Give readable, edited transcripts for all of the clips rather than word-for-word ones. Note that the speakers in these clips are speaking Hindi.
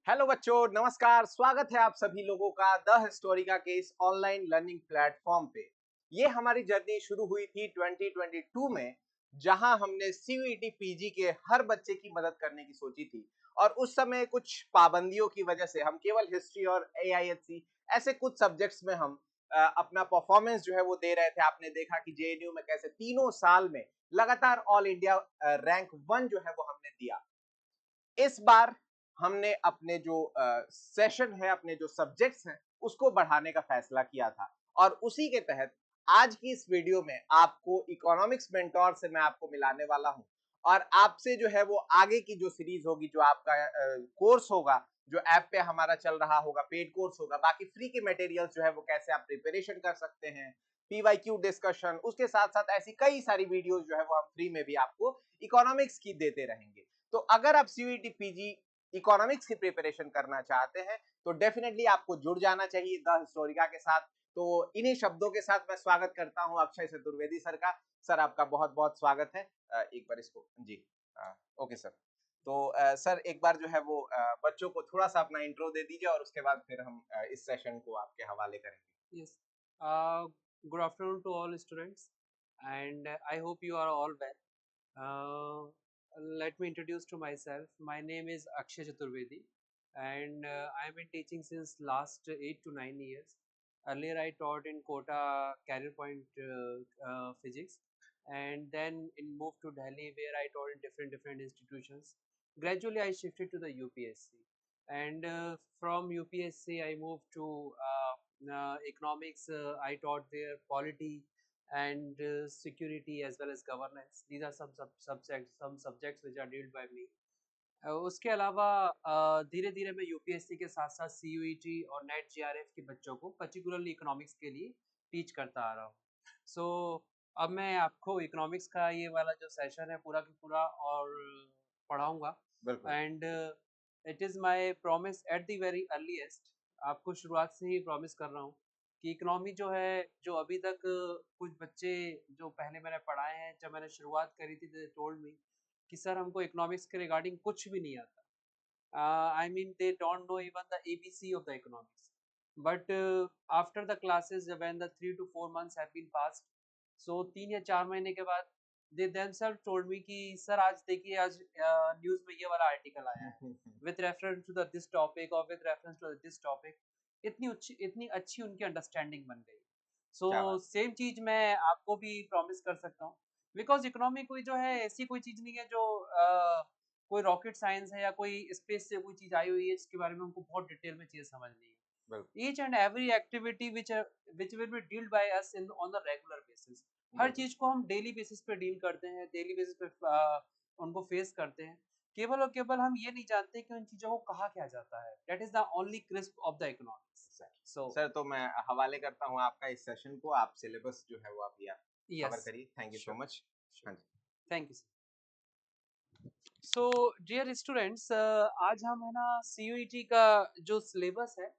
हेलो बच्चों, नमस्कार। स्वागत है आप सभी लोगों का द हिस्टोरिका के इस ऑनलाइन लर्निंग प्लेटफॉर्म पे। ये हमारी जर्नी शुरू हुई थी 2022 में, जहां हमने सीयूईटी पीजी के हर बच्चे की मदद करने की सोची थी। और उस समय कुछ पाबंदियों की वजह से हम केवल हिस्ट्री और एआईएचसी ऐसे कुछ सब्जेक्ट्स में हम अपना परफॉर्मेंस जो है वो दे रहे थे। आपने देखा कि जेएनयू में कैसे तीनों साल में लगातार ऑल इंडिया रैंक 1 जो है वो हमने दिया। इस बार हमने अपने जो सेशन है, अपने जो सब्जेक्ट्स हैं, उसको बढ़ाने का फैसला किया था। और उसी के तहत आज की इस वीडियो में आपको इकोनॉमिक्स मेंटोर से मैं आपको मिलाने वाला हूं। और आपसे जो है वो आगे की जो सीरीज होगी, जो आपका कोर्स होगा, जो ऐप पे हमारा चल रहा होगा, पेड कोर्स होगा, बाकी फ्री के मटेरियल्स जो है वो कैसे आप प्रिपरेशन कर सकते हैं, पीवाईक्यू डिस्कशन, उसके साथ साथ ऐसी कई सारी वीडियोस जो है वो हम फ्री में भी आपको इकोनॉमिक्स की देते रहेंगे। तो अगर आप सीयूईटी पीजी इकोनॉमिक्स की प्रिपरेशन करना चाहते हैं तो डेफिनेटली आपको जुड़ जाना चाहिए द हिस्टोरिका के साथ। तो इन्हीं शब्दों के साथ मैं स्वागत करता हूं अक्षय चतुर्वेदी सर का। सर, आपका बहुत बहुत स्वागत है। एक बार इसको जी। Okay sir. तो सर, एक बार जो है वो बच्चों को थोड़ा सा अपना इंट्रो दे दीजिए और उसके बाद फिर हम इस सेशन को आपके हवाले करेंगे। Yes. Uh, Good afternoon to all students, and I hope you are all well. Uh, Let me introduce to myself. My name is Akshay Chaturvedi, and I have been teaching since last 8 to 9 years. Earlier, I taught in Kota Career Point Physics, and then moved to Delhi, where I taught in different institutions. Gradually, I shifted to the UPSC, and from UPSC, I moved to economics. I taught there polity and security as well as governance. These are some subjects which are dealt by me. उसके अलावा धीरे धीरे मैं यूपीएससी के साथ साथ सीयूईटी और नेट जीआरएफ के बच्चों को पर्टिकुलरली इकोनॉमिक्स के लिए टीच करता आ रहा हूँ। सो अब मैं आपको इकोनॉमिक्स का ये वाला जो सेशन है पूरा की पूरा और पढ़ाऊंगा। बिल्कुल। And it is my promise at the very earliest, आपको शुरुआत से ही प्रॉमिस कर रहा हूँ कि इकोनॉमी जो है, जो अभी तक कुछ बच्चे जो पहले मैंने पढ़ाए हैं, जब मैंने शुरुआत करी थी दे टोल्ड मी कि सर हमको इकोनॉमिक्स के रिगार्डिंग कुछ भी नहीं आता। I mean they don't know even the ABC of the economics. But after the classes when the 3 to 4 months have been passed, so 3 या 4 महीने के बाद they themselves told me कि सर आज देखिए आज न्यूज़ में ये वाला आर्टिकल आया है with reference to the this topic or with reference to this topic। इतनी अच्छी उनकी अंडरस्टैंडिंग बन गई। सो क्या बात। सेम चीज़ मैं आपको भी प्रॉमिस कर सकता हूँ, बिकॉज़ इकोनॉमी कोई जो है ऐसी कोई चीज़ नहीं है जो कोई रॉकेट साइंस है या कोई स्पेस से कोई चीज़ आई हुई है जिसके बारे में हमको बहुत डिटेल में चीज़ें समझनी है। बिल्कुल। Each and every activity which will be dealt by us in on the regular basis. हर बिल्कुल। चीज़ को हम डेली बेसिस पे डील करते हैं, डेली बेसिस पे उनको फेस करते हैं। केवल और केवल हम ये नहीं जानते कि उन चीज़ों को कहा क्या जाता है। That is the only crisp of the economics. So sir, तो मैं हवाले करता हूँ आपका इस सेशन को। आप सिलेबस जो है वो आप या कवर यस, करिए। Thank you so sure, much. Sure. हाँ जी। Thank you. So dear students, आज हम है ना सीयूईटी का जो सिलेबस है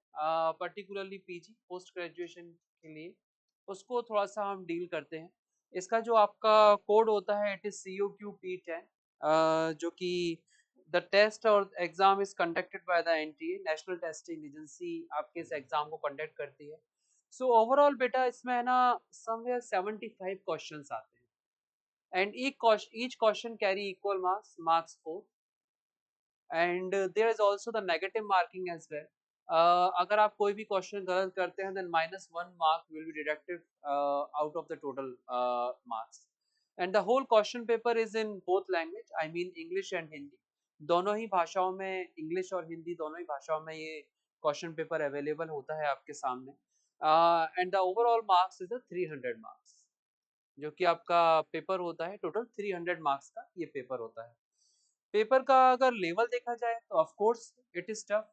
पर्टिकुलरली पीजी पोस्ट ग्रेजुएशन के लिए, उसको थोड़ा सा हम डील करते हैं। इसका जो आपका कोड होता है इट इज COQ P10, जो कि द टेस्ट और exam is conducted by the NTA, national testing agency आपके इस एग्जाम को कंडक्ट करती है। सो ओवरऑल बेटा इसमें है ना समवेयर 75 क्वेश्चंस आते हैं, and each question carry equal marks 4, and there is also the negative marking as well. अगर आप कोई भी क्वेश्चन गलत करते हैं then -1 mark will be deducted out of the total marks, and the whole question paper is in both language, I mean English and Hindi। दोनों ही भाषाओं में, इंग्लिश और हिंदी दोनों ही भाषाओं में ये क्वेश्चन पेपर अवेलेबल होता है आपके सामने। And the overall marks is 300 marks, जो कि आपका पेपर होता है। टोटल 300 मार्क्स का ये पेपर होता है। पेपर का अगर लेवल देखा जाए तो of course it is tough,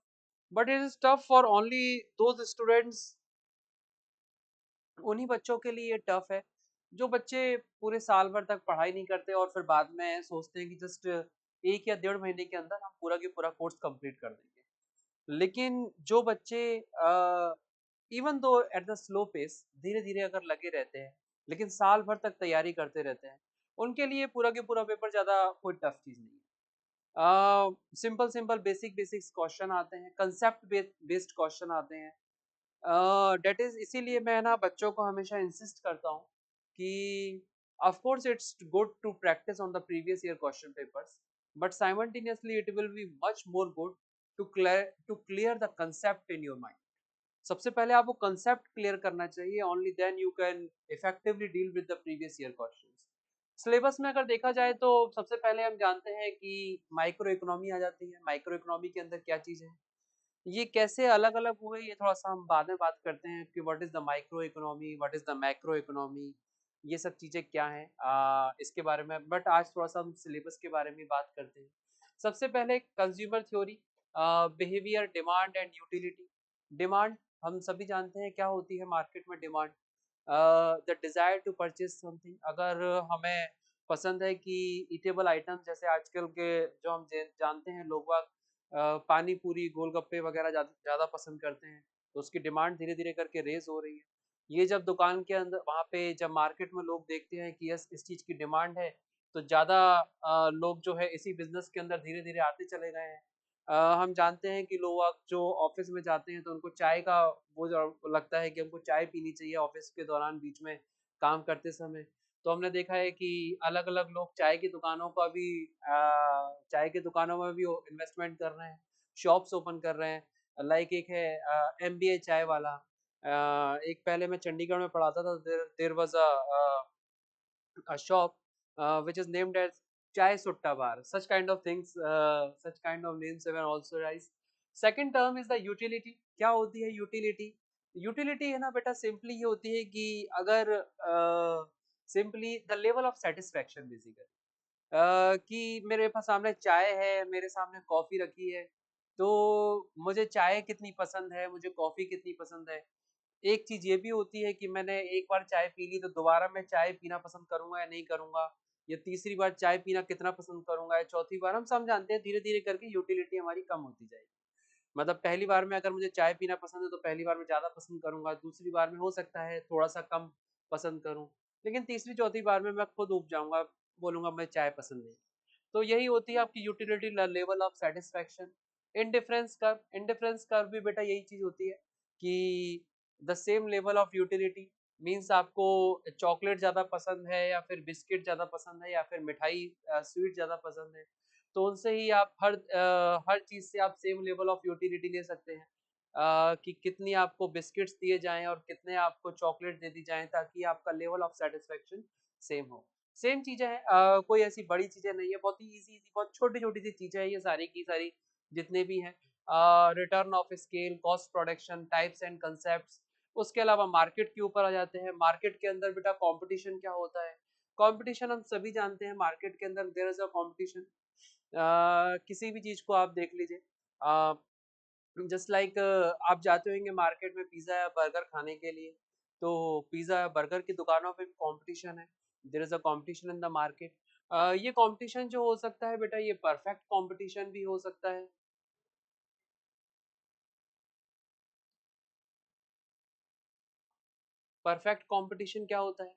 but it is tough for only those students. उन्हीं बच्चों के लिए टफ है जो बच्चे पूरे साल भर तक पढ़ाई नहीं करते और फिर बाद में सोचते हैं कि जस्ट 1 या 1.5 महीने के अंदर हम पूरा के पूरा कोर्स कंप्लीट कर देंगे। लेकिन जो बच्चे even though at the slow pace धीरे धीरे अगर लगे रहते हैं, लेकिन साल भर तक तैयारी करते रहते हैं, उनके लिए पूरा के पूरा पेपर ज़्यादा कोई टफ चीज़ नहीं है। Simple simple basic basics question आते हैं, कंसेप्ट बेस्ड क्वेश्चन आते हैं। डेट इज इसीलिए मैं ना बच्चों को हमेशा इंसिस्ट करता हूँ कि of course it's good to practice on the previous year question papers, but simultaneously it will be much more good to clear the concept in your mind. सबसे पहले आपको कंसेप्ट क्लियर करना चाहिए, only then you can effectively deal with the previous year questions. Syllabus में अगर देखा जाए तो सबसे पहले हम जानते हैं कि माइक्रो इकोनॉमी आ जाती है। माइक्रो इकोनॉमी के अंदर क्या चीज़ है, ये कैसे अलग अलग हुए, ये थोड़ा सा हम बाद में बात करते हैं कि what is the micro economy, what is the macro economy, ये सब चीज़ें क्या हैं इसके बारे में। बट आज थोड़ा सा हम सिलेबस के बारे में बात करते हैं। सबसे पहले consumer theory, behaviour, demand and utility. Demand हम सभी जानते हैं क्या होती है मार्केट में। Demand the desire to purchase something. अगर हमें पसंद है कि ईटेबल आइटम, जैसे आजकल के जो हम जानते हैं लोग बाग पानी पूरी गोलगप्पे वगैरह ज़्यादा पसंद करते हैं, तो उसकी डिमांड धीरे धीरे करके रेज हो रही है। ये जब दुकान के अंदर वहाँ पे जब मार्केट में लोग देखते हैं कि यस इस चीज़ की डिमांड है, तो ज़्यादा लोग जो है इसी बिजनेस के अंदर धीरे धीरे आते चले गए हैं। हम जानते हैं कि लोग जो ऑफिस में जाते हैं तो उनको चाय का वो जो लगता है कि हमको चाय पीनी चाहिए ऑफिस के दौरान बीच में काम करते समय। तो हमने देखा है कि अलग अलग लोग चाय की दुकानों का भी चाय की दुकानों में भी इन्वेस्टमेंट कर रहे हैं, शॉप्स ओपन कर रहे हैं। लाइक एक है MBA चाय वाला। एक पहले मैं चंडीगढ़ में पढ़ाता था, there was a shop which is named as Chai Sutta Bar. Such kind of things, such kind of names have also rise. Second term is the utility. क्या होती है utility? Utility है ना बेटा, सिंपली ये होती है कि अगर simply the level of satisfaction basically, कि मेरे पास सामने चाय है, मेरे सामने कॉफ़ी रखी है, तो मुझे चाय कितनी पसंद है, मुझे कॉफ़ी कितनी पसंद है। एक चीज़ ये भी होती है कि मैंने एक बार चाय पी ली तो दोबारा मैं चाय पीना पसंद करूँगा या नहीं करूँगा, या तीसरी बार चाय पीना कितना पसंद करूँगा, या चौथी बार। हम सब जानते हैं धीरे-धीरे करके यूटिलिटी हमारी कम होती जाएगी। मतलब पहली बार में अगर मुझे चाय पीना पसंद है तो पहली बार में ज़्यादा पसंद करूँगा, दूसरी बार में हो सकता है थोड़ा-सा कम पसंद करूँ, लेकिन तीसरी चौथी बार में मैं खुद ऊब जाऊँगा, बोलूँगा मुझे चाय पसंद नहीं। तो यही होती है आपकी utility level of satisfaction. Indifference curve भी बेटा यही चीज़ होती है कि the same level of utility means आपको चॉकलेट ज़्यादा पसंद है या फिर बिस्किट ज़्यादा पसंद है या फिर मिठाई स्वीट ज़्यादा पसंद है, तो उनसे ही आप हर चीज़ से आप सेम लेवल ऑफ यूटिलिटी ले सकते हैं। कि कितनी आपको बिस्किट्स दिए जाएँ और कितने आपको चॉकलेट दे दी जाएँ ताकि आपका लेवल ऑफ सैटिस्फैक्शन सेम हो। सेम चीज़ें हैं, कोई ऐसी बड़ी चीज़ें नहीं है, बहुत ही ईज़ी-ईज़ी बहुत छोटी-छोटी सी चीज़ें हैं ये सारी की सारी जितने भी हैं। Return of scale, cost production, types and concepts. उसके अलावा मार्केट के ऊपर आ जाते हैं। मार्केट के अंदर बेटा कॉम्पिटिशन क्या होता है? कॉम्पिटिशन हम सभी जानते हैं, मार्केट के अंदर देयर इज़ अ कॉम्पिटिशन। किसी भी चीज़ को आप देख लीजिए, अ, जस्ट लाइक आप जाते होंगे मार्केट में पिज़्ज़ा या बर्गर खाने के लिए, तो पिज़्ज़ा या बर्गर की दुकानों पे भी कॉम्पिटिशन है। There is a competition in the market. ये कॉम्पिटिशन जो हो सकता है बेटा, ये परफेक्ट कॉम्पिटिशन भी हो सकता है। परफेक्ट कंपटीशन क्या होता है?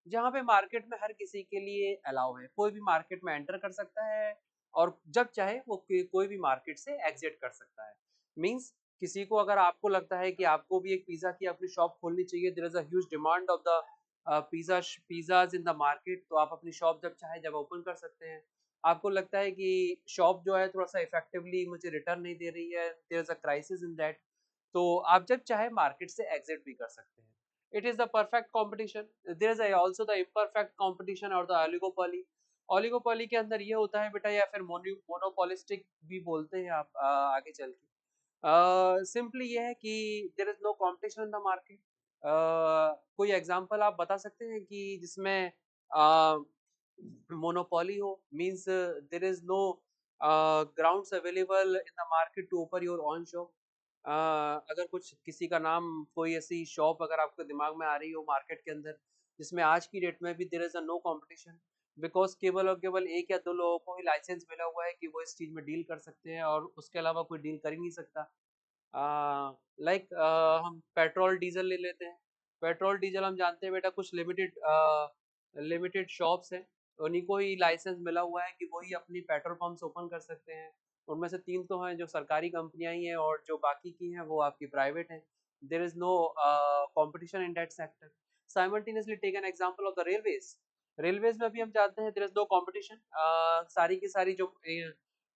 जहाँ पे मार्केट में हर किसी के लिए अलाउ है, कोई भी मार्केट में एंटर कर सकता है और जब चाहे वो कोई भी मार्केट से एग्जिट कर सकता है। मीन्स किसी को अगर आपको लगता है कि आपको भी एक पिज़्ज़ा की अपनी शॉप खोलनी चाहिए, there is a huge demand of the pizzas in the market, तो आप अपनी शॉप जब चाहे जब ओपन कर सकते हैं। आपको लगता है कि शॉप जो है थोड़ा-सा इफेक्टिवली मुझे रिटर्न नहीं दे रही है, there is a crisis in that, तो आप जब चाहे मार्केट से एग्जिट भी कर सकते हैं। It is the perfect competition. There is also the imperfect competition और the oligopoly. Oligopoly के अंदर ये होता है बेटा, या फिर मोनोपोलिस्टिक भी बोलते हैं आप आगे चल के। सिंपली ये है कि there is no competition in the market. कोई एग्जांपल आप बता सकते हैं कि जिसमें मोनोपोली हो, means there is no grounds available in the market to open your own shop. अगर कुछ किसी का नाम, कोई ऐसी शॉप अगर आपके दिमाग में आ रही हो मार्केट के अंदर जिसमें आज की डेट में भी there is a no competition, because केवल और केवल एक या दो लोगों को ही लाइसेंस मिला हुआ है कि वो इस चीज में डील कर सकते हैं और उसके अलावा कोई डील कर ही नहीं सकता। लाइक हम पेट्रोल डीजल ले लेते हैं। पेट्रोल डीजल हम जानते हैं बेटा कुछ लिमिटेड लिमिटेड शॉप्स हैं, उन्हीं को ही लाइसेंस मिला हुआ है कि वही अपनी पेट्रोल पंप्स ओपन कर सकते हैं। उनमें से 3 तो हैं जो सरकारी कंपनियां ही हैं और जो बाकी की हैं वो आपकी प्राइवेट हैं। There is no competition in that sector. Simultaneously take an example of the railways. Railways में भी हम जानते हैं देयर इज नो कंपटीशन। सारी की सारी जो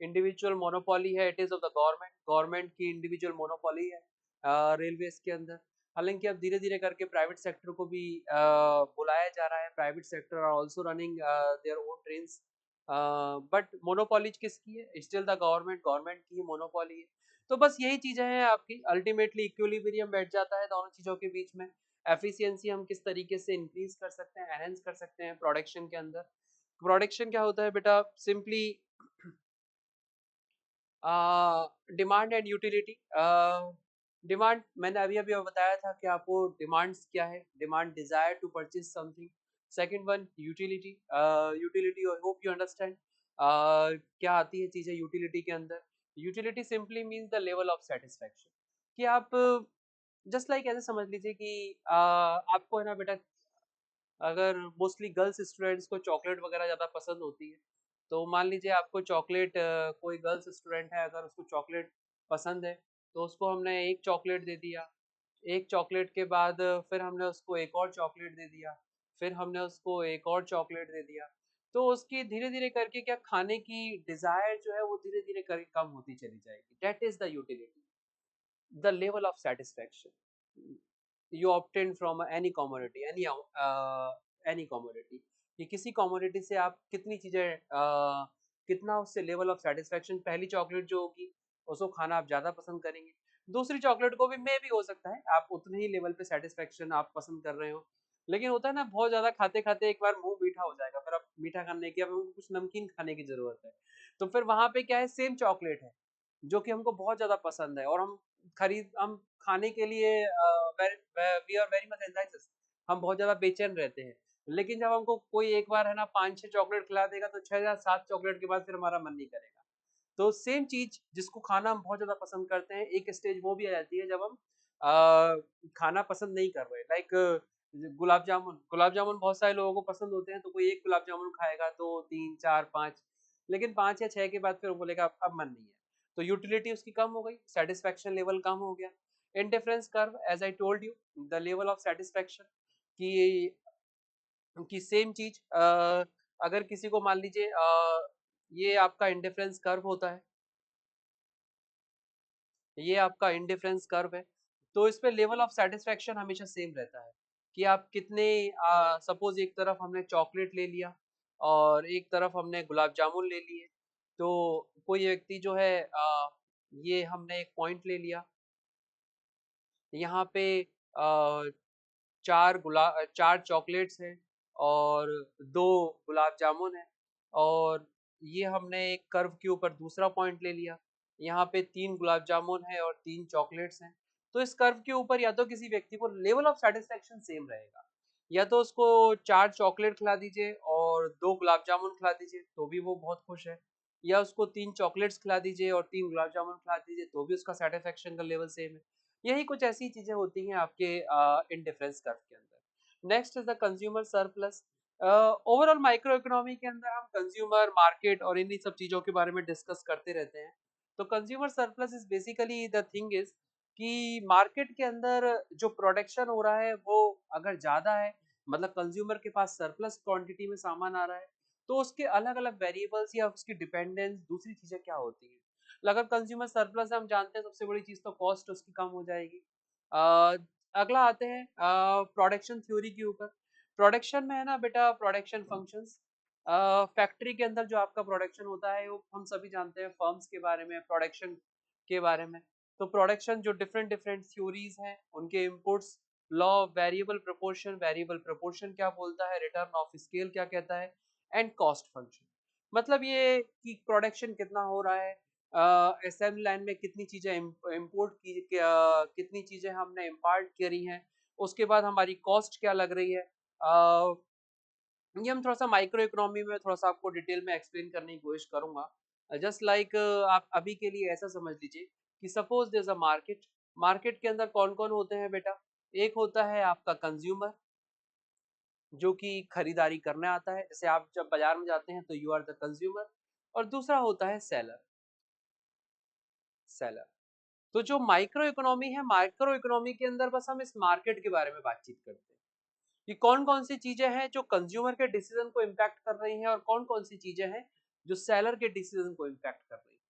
इंडिविजुअल मोनोपोली है it is of the government. Government की इंडिविजुअल मोनोपोली है रेलवेज के अंदर। हालांकि अब धीरे धीरे करके प्राइवेट सेक्टर को भी बुलाया जा रहा है। Private sector are also running their own trains, but monopoly किसकी है? Still the government. गवर्नमेंट की मोनोपोली है। तो बस यही चीजें हैं आपकी। अल्टीमेटली इक्विलिब्रियम बैठ जाता है दोनों चीजों के बीच में। एफिशिएंसी हम किस तरीके से इंक्रीज कर सकते हैं, एनहेंस कर सकते हैं प्रोडक्शन के अंदर। प्रोडक्शन क्या होता है बेटा? Simply demand and utility. Demand मैंने अभी अभी बताया था कि आपको डिमांड्स क्या है। Demand desire to purchase something. Second one utility. Utility I hope you understand क्या आती है चीजें यूटिलिटी के अंदर। Utility simply means the level of satisfaction. कि आप जस्ट लाइक ऐसे समझ लीजिए कि आपको है ना बेटा, अगर मोस्टली गर्ल्स स्टूडेंट्स को चॉकलेट वगैरह ज़्यादा पसंद होती है, तो मान लीजिए आपको चॉकलेट, कोई गर्ल्स स्टूडेंट है अगर उसको चॉकलेट पसंद है, तो उसको हमने एक चॉकलेट दे दिया। एक चॉकलेट के बाद फिर हमने उसको एक और चॉकलेट दे दिया। फिर हमने उसको एक और चॉकलेट दे दिया। तो उसकी धीरे धीरे करके क्या खाने की डिजायर जो है वो धीरे धीरे करके कम होती चली जाएगी। That is the utility, the level of satisfaction you obtain from any commodity, any commodity। कि किसी commodity से आप कितनी चीजें कितना उससे लेवल ऑफ सेटिस्फेक्शन। पहली चॉकलेट जो होगी उसको खाना आप ज्यादा पसंद करेंगे। दूसरी चॉकलेट को भी मे भी हो सकता है आप उतने ही लेवल पे सेटिस्फेक्शन आप पसंद कर रहे हो। लेकिन होता है ना बहुत ज्यादा खाते खाते एक बार मुंह मीठा हो जाएगा, फिर अब मीठा खाने की अब हमको कुछ नमकीन खाने की जरूरत है। तो फिर वहां पे क्या है, सेम चॉकलेट है जो कि हमको बहुत ज्यादा पसंद है और हम खाने के लिए वी आर वेरी मच एंजाइटस। हम बहुत ज्यादा बेचैन रहते हैं। लेकिन जब हमको कोई एक बार है ना 5-6 चॉकलेट खिला देगा तो 6 या 7 चॉकलेट के बाद फिर हमारा मन नहीं करेगा। तो सेम चीज जिसको खाना हम बहुत ज्यादा पसंद करते हैं, एक स्टेज वो भी आ जाती है जब हम खाना पसंद नहीं कर रहे। लाइक गुलाब जामुन। गुलाब जामुन बहुत सारे लोगों को पसंद होते हैं, तो कोई एक गुलाब जामुन खाएगा, 2 3 4 5, लेकिन 5 या 6 के बाद फिर वो बोलेगा अब मन नहीं है। तो यूटिलिटी उसकी कम हो गई, सेटिस्फेक्शन लेवल कम हो गया। Indifference curve, as I told you, the level of satisfaction. कि सेम चीज अगर किसी को मान लीजिए ये आपका इंडिफरेंस कर्व होता है, ये आपका इंडिफरेंस कर्व है। तो इस पे लेवल ऑफ सेटिस्फेक्शन हमेशा सेम रहता है कि आप कितने, सपोज एक तरफ हमने चॉकलेट ले लिया और एक तरफ हमने गुलाब जामुन ले लिए। तो कोई व्यक्ति जो है ये हमने एक पॉइंट ले लिया, यहाँ पे 4 चॉकलेट्स हैं और 2 गुलाब जामुन है। और ये हमने एक कर्व के ऊपर दूसरा पॉइंट ले लिया, यहाँ पे 3 गुलाब जामुन है और 3 चॉकलेट्स हैं। तो इस कर्व के ऊपर या तो किसी व्यक्ति को लेवल ऑफ सेटिस्फेक्शन सेम रहेगा, या तो उसको 4 चॉकलेट खिला दीजिए और 2 गुलाब जामुन खिला दीजिए तो भी वो बहुत खुश है, या उसको 3 चॉकलेट्स खिला दीजिए और 3 गुलाब जामुन खिला दीजिए तो भी उसका सेटिस्फेक्शन का लेवल सेम है। यही कुछ ऐसी चीजें होती हैं आपके इंडिफरेंस कर्व के अंदर। Next is the consumer surplus. Overall micro economy के अंदर हम कंज्यूमर, मार्केट और इन्हीं सब चीजों के बारे में डिस्कस करते रहते हैं। तो consumer surplus is basically the thing is कि मार्केट के अंदर जो प्रोडक्शन हो रहा है वो अगर ज्यादा है, मतलब कंज्यूमर के पास सरप्लस क्वांटिटी में सामान आ रहा है, तो उसके अलग अलग वेरिएबल्स या उसकी डिपेंडेंस दूसरी चीजें क्या होती है। अगर कंज्यूमर सरप्लस है, हम जानते हैं सबसे बड़ी चीज तो कॉस्ट उसकी कम हो जाएगी। अ, अगला आते हैं प्रोडक्शन थ्योरी के ऊपर। प्रोडक्शन में है ना बेटा, प्रोडक्शन फंक्शंस। फैक्ट्री के अंदर जो आपका प्रोडक्शन होता है वो हम सभी जानते हैं फर्म्स के बारे में, प्रोडक्शन के बारे में। तो प्रोडक्शन जो डिफरेंट डिफरेंट थ्योरीज हैं उनके inputs, law variable proportion, variable proportion क्या बोलता है, रिटर्न ऑफ स्केल क्या कहता है, एंड कॉस्ट फंक्शन। मतलब ये कि प्रोडक्शन कितना हो रहा है, असेंबली लाइन में कितनी चीजें इम्पोर्ट की, कितनी चीजें हमने इम्पार्ट करी हैं, उसके बाद हमारी कॉस्ट क्या लग रही है। ये हम थोड़ा सा माइक्रो इकोनॉमी में थोड़ा सा आपको डिटेल में एक्सप्लेन करने की कोशिश करूंगा। जस्ट लाइक आप अभी के लिए ऐसा समझ लीजिए कि suppose there is a market. Market के अंदर कौन कौन होते हैं बेटा? एक होता है आपका कंज्यूमर, जो कि खरीदारी करने आता है। जैसे आप जब बाजार में जाते हैं तो यू आर द कंज्यूमर, और दूसरा होता है सेलर। सेलर तो जो माइक्रो इकोनॉमी है, माइक्रो इकोनॉमी के अंदर बस हम इस मार्केट के बारे में बातचीत करते हैं कि कौन कौन सी चीजें हैं जो कंज्यूमर के डिसीजन को इम्पैक्ट कर रही हैं, और कौन कौन सी चीजें हैं जो सेलर के डिसीजन को इम्पैक्ट कर रही हैं।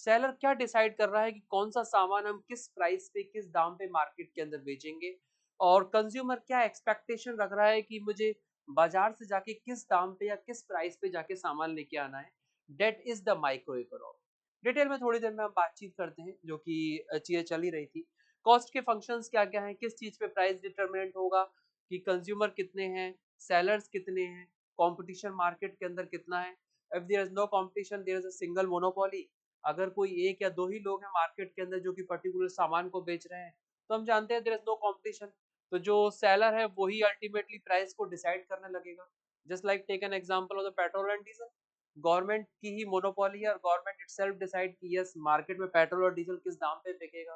सेलर क्या डिसाइड कर रहा है कि कौन सा सामान हम किस प्राइस पे, किस दाम पे मार्केट के अंदर बेचेंगे, और कंज्यूमर क्या एक्सपेक्टेशन रख रहा है कि मुझे बाजार से जाके किस दाम पे या किस प्राइस पे जाके सामान लेके आना है। That is the micro economy. Detail में थोड़ी देर में हम बातचीत करते हैं, जो कि चीजें चल ही रही थी। कॉस्ट के फंक्शंस क्या क्या हैं, किस चीज पे प्राइस डिटरमिनेंट होगा, कि कंज्यूमर कितने हैं, सेलर्स कितने हैं, कंपटीशन मार्केट के अंदर कितना है। If there is no competition, there is a single monopoly. अगर कोई एक या दो ही लोग हैं मार्केट के अंदर जो कि पर्टिकुलर सामान को बेच रहे हैं, तो हम जानते हैं देयर इज नो कंपटीशन। तो जो सेलर है वही अल्टीमेटली प्राइस को डिसाइड करने लगेगा। Just like take an example of the petrol and diesel. Government की ही मोनोपोली है, और गवर्नमेंट इटसेल्फ डिसाइड की यस मार्केट में पेट्रोल और डीजल किस दाम पे बिकेगा,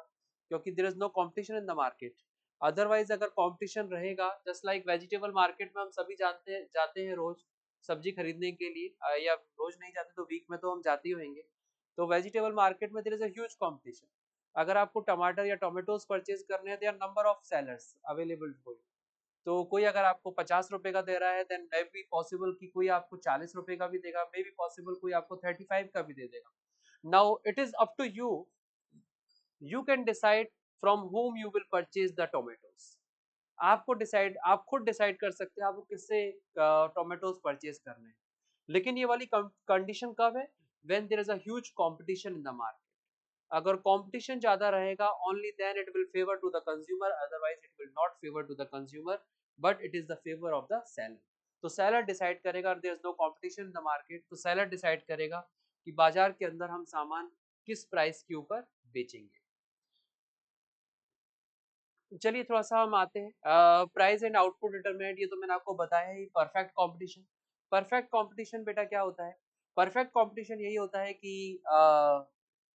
क्योंकि there is no competition in the market. Otherwise अगर कंपटीशन रहेगा, जस्ट लाइक वेजिटेबल मार्केट में हम सभी जानते हैं, जाते हैं रोज सब्जी खरीदने के लिए, या रोज नहीं जाते तो वीक में तो हम जाते ही होंगे। तो वेजिटेबल मार्केट में there is a huge competition. अगर आपको टमाटर या टोमेटोज परचेज करने हैं, there are number of sellers available for you. तो कोई अगर आपको 50 रुपए का दे रहा है, देन मे बी पॉसिबल कि कोई आपको 40 रुपए का भी देगा, मे बी पॉसिबल कोई आपको 35 का भी दे देगा। Now it is up to you, you can decide from whom you will purchase the tomatoes. आपको डिसाइड, आप खुद डिसाइड कर सकते हैं आपको किससे टोमेटोज परचेज करने हैं। लेकिन ये वाली कंडीशन कब है, when there is a huge competition in the market. अगर कंपटीशन ज्यादा रहेगा, only then it will favour to the consumer, otherwise it will not favour to the consumer, but it is the favour of the seller. तो सेलर डिसाइड करेगा, there is no competition in the market, तो सेलर डिसाइड करेगा कि बाजार के अंदर हम सामान किस प्राइस के ऊपर बेचेंगे। चलिए थोड़ा सा हम आते हैं प्राइस एंड आउटपुट डिटरमिनेंट। ये तो मैंने आपको बताया ही। परफेक्ट कंपटीशन, परफेक्ट कंपटीशन बेटा क्या होता है? परफेक्ट कंपटीशन यही होता है कि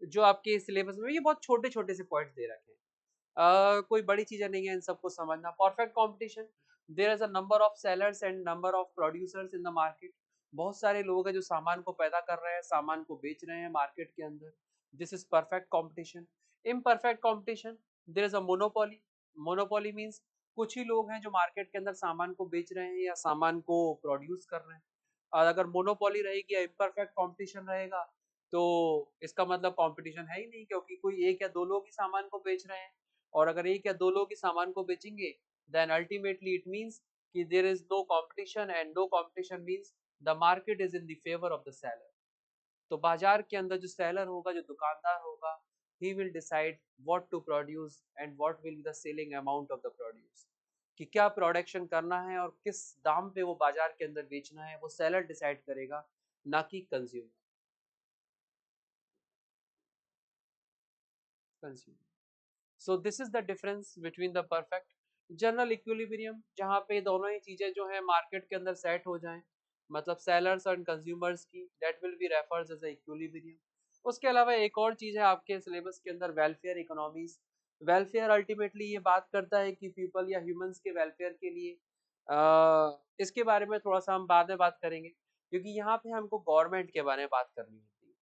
जो आपके सिलेबस में ये बहुत छोटे छोटे से पॉइंट्स दे रखे हैं, कोई बड़ी चीजें नहीं है इन सबको समझना। Perfect competition, there is a number of sellers and number of producers in the market. बहुत सारे लोग हैं जो सामान को पैदा कर रहे हैं, सामान को बेच रहे हैं मार्केट के अंदर। This is perfect competition. Imperfect competition, there is a monopoly. Monopoly means कुछ ही लोग हैं जो मार्केट के अंदर सामान को बेच रहे हैं या सामान को प्रोड्यूस कर रहे हैं। और अगर मोनोपोली रहेगी या इम्परफेक्ट कंपटीशन रहेगा, तो इसका मतलब कंपटीशन है ही नहीं, क्योंकि कोई एक या दो लोग ही सामान को बेच रहे हैं। और अगर एक या दो लोग ही सामान को बेचेंगे, देन अल्टीमेटली इट मीन्स कि there is no competition, and no competition means the market is in the favour of the seller. तो बाजार के अंदर जो सेलर होगा, जो दुकानदार होगा, he will decide what to produce and what will be the selling amount of the produce. कि क्या प्रोडक्शन करना है और किस दाम पे वो बाजार के अंदर बेचना है, वो सेलर डिसाइड करेगा, ना कि consumer. Consumer. So this is the difference between the perfect general equilibrium, जहाँ पे दोनों ही चीजें जो है मार्केट के अंदर सेट हो जाएं, मतलब सेलर्स एंड कंज्यूमर्स की, that will be refers as equilibrium. उसके अलावा एक और चीज है आपके सिलेबस के अंदर, वेलफेयर इकोनॉमीज। वेलफेयर अल्टीमेटली ये बात करता है कि पीपल या ह्यूमंस के वेलफेयर के लिए, इसके बारे में थोड़ा सा हम बाद में बात करेंगे, क्योंकि यहाँ पे हमको गवर्नमेंट के बारे में बात करनी होती है।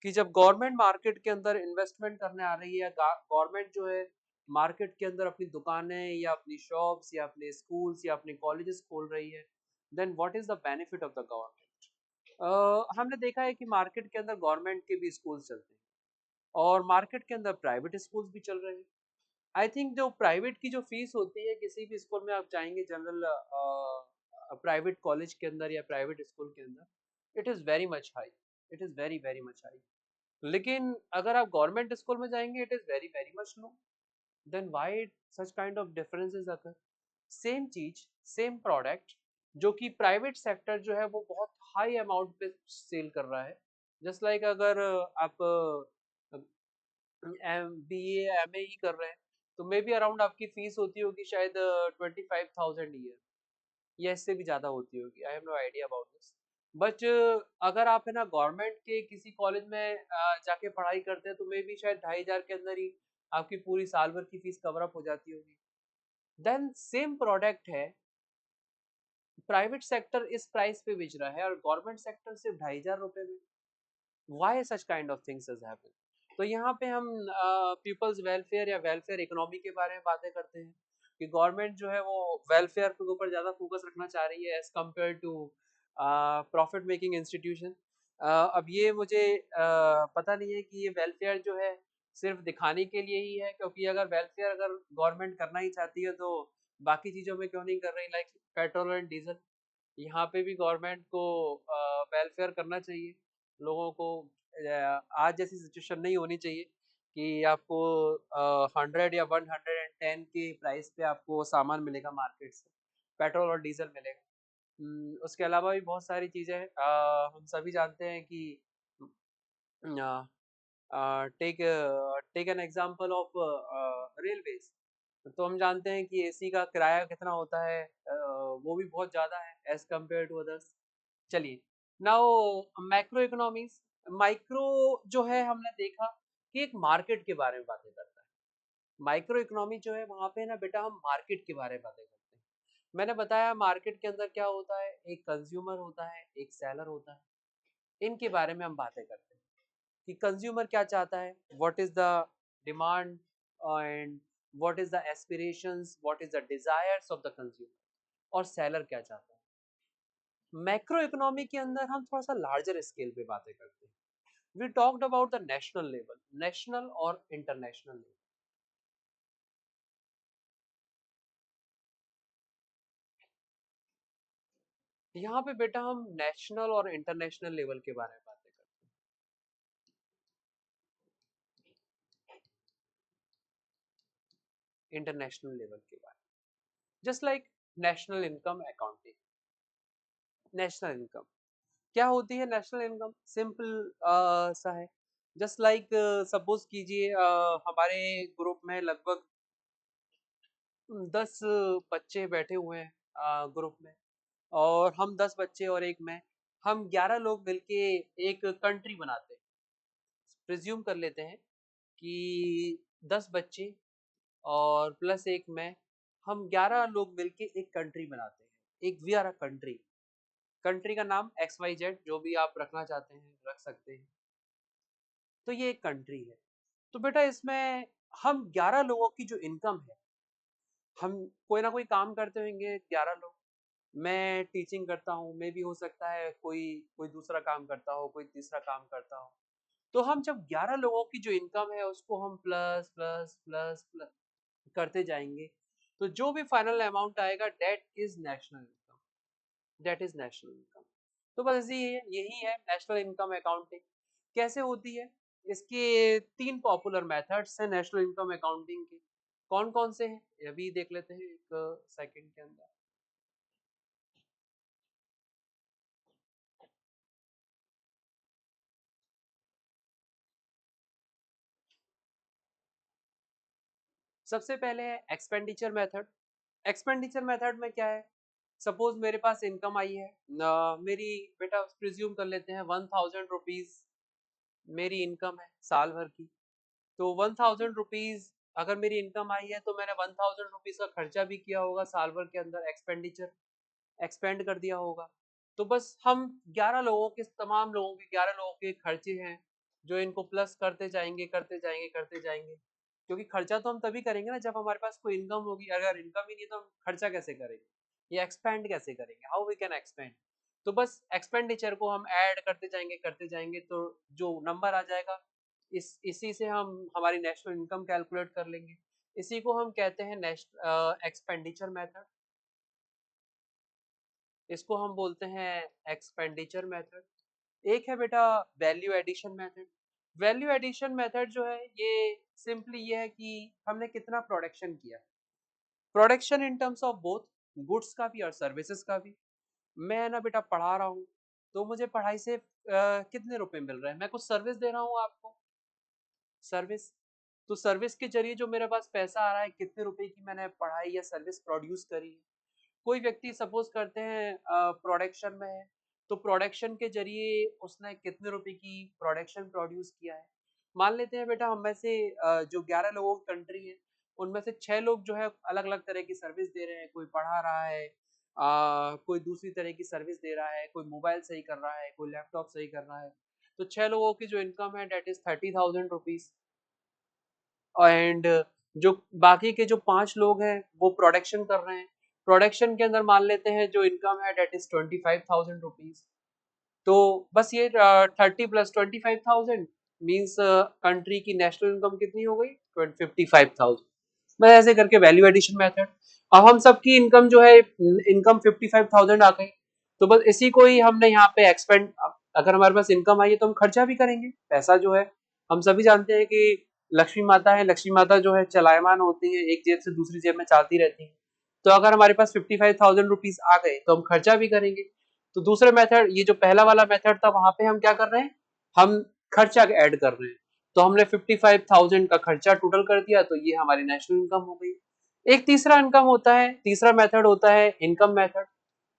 कि जब गवर्नमेंट मार्केट के अंदर इन्वेस्टमेंट करने आ रही है, गवर्नमेंट जो है मार्केट के अंदर अपनी दुकानें या अपनी शॉप्स या अपने स्कूल्स या अपने कॉलेजेस खोल रही है, then what is the benefit of the government? हमने देखा है कि मार्केट के अंदर गवर्नमेंट के भी स्कूल्स चलते हैं, और मार्केट के अंदर प्राइवेट स्कूल्स भी चल रहे हैं। आई थिंक जो प्राइवेट की जो फीस होती है, किसी भी स्कूल में आप जाएंगे जनरल प्राइवेट कॉलेज के अंदर या प्राइवेट स्कूल के अंदर, it is very much high. It is very very much high. लेकिन अगर आप गवर्नमेंट स्कूल में जाएंगे, it is very very much low. Then why such kind of differences occur? Same चीज, सेम प्रोडक्ट, जो कि प्राइवेट सेक्टर जो है वो बहुत हाई अमाउंट पे सेल कर रहा है। जस्ट लाइक अगर आप बी एम ए ही कर रहे हैं, तो मे बी अराउंड आपकी फीस होती होगी शायद 25,000 ईयर, या इससे भी ज़्यादा होती होगी। I have no idea about this. But अगर आप है ना गवर्नमेंट के किसी कॉलेज में जाके पढ़ाई करते हैं, तो मे बी शायद 2,500 के अंदर ही आपकी पूरी साल भर की फीस कवर अप हो जाती होगी। देन सेम प्रोडक्ट है, प्राइवेट सेक्टर इस प्राइस पे बेच रहा है और गवर्नमेंट सेक्टर सिर्फ 2,500 रुपए में। Why such kind of things has happened? तो यहाँ पे हम पीपल्स वेलफेयर या वेलफेयर इकोनॉमी के बारे में बातें करते हैं कि गवर्नमेंट जो है वो वेलफेयर के ऊपर ज्यादा फोकस रखना चाह रही है as compare to profit making institution. अब ये मुझे पता नहीं है कि ये वेलफेयर जो है सिर्फ दिखाने के लिए ही है, क्योंकि अगर वेलफेयर अगर गवर्नमेंट करना ही चाहती है तो बाकी चीजों में क्यों नहीं कर रही, लाइक पेट्रोल एंड डीजल। यहाँ पे भी गवर्नमेंट को वेलफेयर करना चाहिए लोगों को। आज जैसी सिचुएशन नहीं होनी चाहिए कि आपको 100 या 110 के प्राइस पे आपको सामान मिलेगा मार्केट से, पेट्रोल और डीजल मिलेगा। उसके अलावा भी बहुत सारी चीज़ें हैं। हम सभी जानते हैं कि take take an example of railways. तो हम जानते हैं कि एसी का किराया कितना होता है, वो भी बहुत ज़्यादा है एज कम्पेयर टू अदर्स। चलिए, नाउ मैक्रो इकोनॉमीज। माइक्रो जो है हमने देखा कि एक मार्केट के बारे में बातें करता है। माइक्रो इकोनॉमी जो है वहाँ पे ना बेटा हम मार्केट के बारे में बातें करते हैं। मैंने बताया मार्केट के अंदर क्या होता है, एक कंज्यूमर होता है, एक सेलर होता है। इनके बारे में हम बातें करते हैं कि कंज्यूमर क्या चाहता है, what is the demand and what is the aspirations, what is the desires of the consumer, और सेलर क्या चाहता है। मैक्रो इकोनॉमी के अंदर हम थोड़ा सा लार्जर स्केल पे बातें करते हैं। We talked about the national level, national और इंटरनेशनल लेवल। यहाँ पे बेटा हम नेशनल और इंटरनेशनल लेवल के बारे में बातें करते हैं, इंटरनेशनल लेवल के बारे में। Just like national income accounting. National income क्या होती है? नेशनल इनकम सिंपल सा है। जस्ट लाइक सपोज कीजिए हमारे ग्रुप में लगभग 10 बच्चे बैठे हुए हैं ग्रुप में, और हम 10 बच्चे और एक मैं, हम 11 लोग मिलके एक कंट्री बनाते हैं। प्रिज्यूम कर लेते हैं कि 10 बच्चे और प्लस एक मैं, हम 11 लोग मिलके एक कंट्री बनाते हैं। एक we are a country. Country का नाम एक्स वाई जेड जो भी आप रखना चाहते हैं रख सकते हैं। तो ये एक कंट्री है। तो बेटा इसमें हम 11 लोगों की जो इनकम है, हम कोई ना कोई काम करते होंगे 11 लोग। मैं टीचिंग करता हूँ, मे भी हो सकता है कोई कोई दूसरा काम करता हो, कोई तीसरा काम करता हो। तो हम जब 11 लोगों की जो इनकम है उसको हम प्लस प्लस प्लस प्लस करते जाएंगे, तो जो भी फाइनल अमाउंट आएगा that is national income. That is national income. तो बस यही है नेशनल इनकम अकाउंटिंग। कैसे होती है? इसके 3 पॉपुलर मेथड्स हैं नेशनल इनकम अकाउंटिंग के। कौन कौन से हैं ये भी देख लेते हैं एक सेकंड के अंदर। सबसे पहले है एक्सपेंडिचर मेथड। एक्सपेंडिचर मेथड में क्या है? सपोज मेरे पास इनकम आई है, मेरी बेटा प्रिज्यूम कर लेते हैं 1000 रुपीज मेरी इनकम है साल भर की। तो 1000 रुपीज अगर मेरी इनकम आई है तो मैंने 1000 रुपीज का खर्चा भी किया होगा साल भर के अंदर, एक्सपेंडिचर एक्सपेंड कर दिया होगा। तो बस हम 11 लोगों के, तमाम लोगों के 11 लोगों के खर्चे हैं जो इनको प्लस करते जाएंगे करते जाएंगे करते जाएंगे। क्योंकि खर्चा तो हम तभी करेंगे ना जब हमारे पास कोई इनकम होगी। अगर इनकम ही नहीं तो हम खर्चा कैसे करेंगे, ये एक्सपेंड कैसे करेंगे, हाउ वी कैन एक्सपेंड। तो बस एक्सपेंडिचर को हम ऐड करते जाएंगे तो जो नंबर आ जाएगा इसी से हम हमारी नेशनल इनकम कैलकुलेट कर लेंगे। इसी को हम कहते हैं नेशनल एक्सपेंडिचर मेथड। इसको हम बोलते हैं एक्सपेंडिचर मेथड। एक है बेटा value addition method. Value addition method जो है ये सिंपली ये है कि हमने कितना प्रोडक्शन किया। Production in terms of both goods का भी और सर्विसेज का भी। मैं ना बेटा पढ़ा रहा हूँ, तो मुझे पढ़ाई से कितने रुपए मिल रहे हैं, मैं कुछ सर्विस दे रहा हूँ आपको, सर्विस। तो सर्विस के जरिए जो मेरे पास पैसा आ रहा है, कितने रुपए की मैंने पढ़ाई या सर्विस प्रोड्यूस करी है। कोई व्यक्ति सपोज करते हैं प्रोडक्शन में है, तो प्रोडक्शन के जरिए उसने कितने रुपए की प्रोडक्शन प्रोड्यूस किया है। मान लेते हैं बेटा हम में से जो 11 लोगों की कंट्री है, उनमें से 6 लोग जो है अलग अलग तरह की सर्विस दे रहे हैं। कोई पढ़ा रहा है, कोई दूसरी तरह की सर्विस दे रहा है, कोई मोबाइल सही कर रहा है, कोई लैपटॉप सही कर रहा है। तो 6 लोगों की जो इनकम है दैट इज़ 30,000 रुपीज़। एंड जो बाकी के जो 5 लोग हैं वो प्रोडक्शन कर रहे हैं। प्रोडक्शन के अंदर मान लेते हैं जो इनकम है दैट इज़ 25,000 रुपीज़। तो बस ये 30 प्लस 25,000 मीन्स कंट्री की नेशनल इनकम कितनी हो गई? 55,000। बस ऐसे करके वैल्यू एडिशन मेथड। अब हम सबकी इनकम जो है इनकम 55,000 आ गई, तो बस इसी को ही हमने यहाँ पे एक्सपेंड। अगर हमारे पास इनकम आई है तो हम खर्चा भी करेंगे। पैसा जो है हम सभी जानते हैं कि लक्ष्मी माता है, लक्ष्मी माता जो है चलायमान होती है, एक जेब से दूसरी जेब में चाहती रहती है। तो अगर हमारे पास 55,000 रुपीज आ गए तो हम खर्चा भी करेंगे। तो दूसरे मेथड, ये जो पहला वाला मेथड था वहां पे हम क्या कर रहे हैं, हम खर्चा ऐड कर रहे हैं। तो हमने 55,000 का खर्चा टोटल कर दिया, तो ये हमारी नेशनल इनकम हो गई। एक तीसरा इनकम होता है, तीसरा मेथड होता है इनकम मेथड।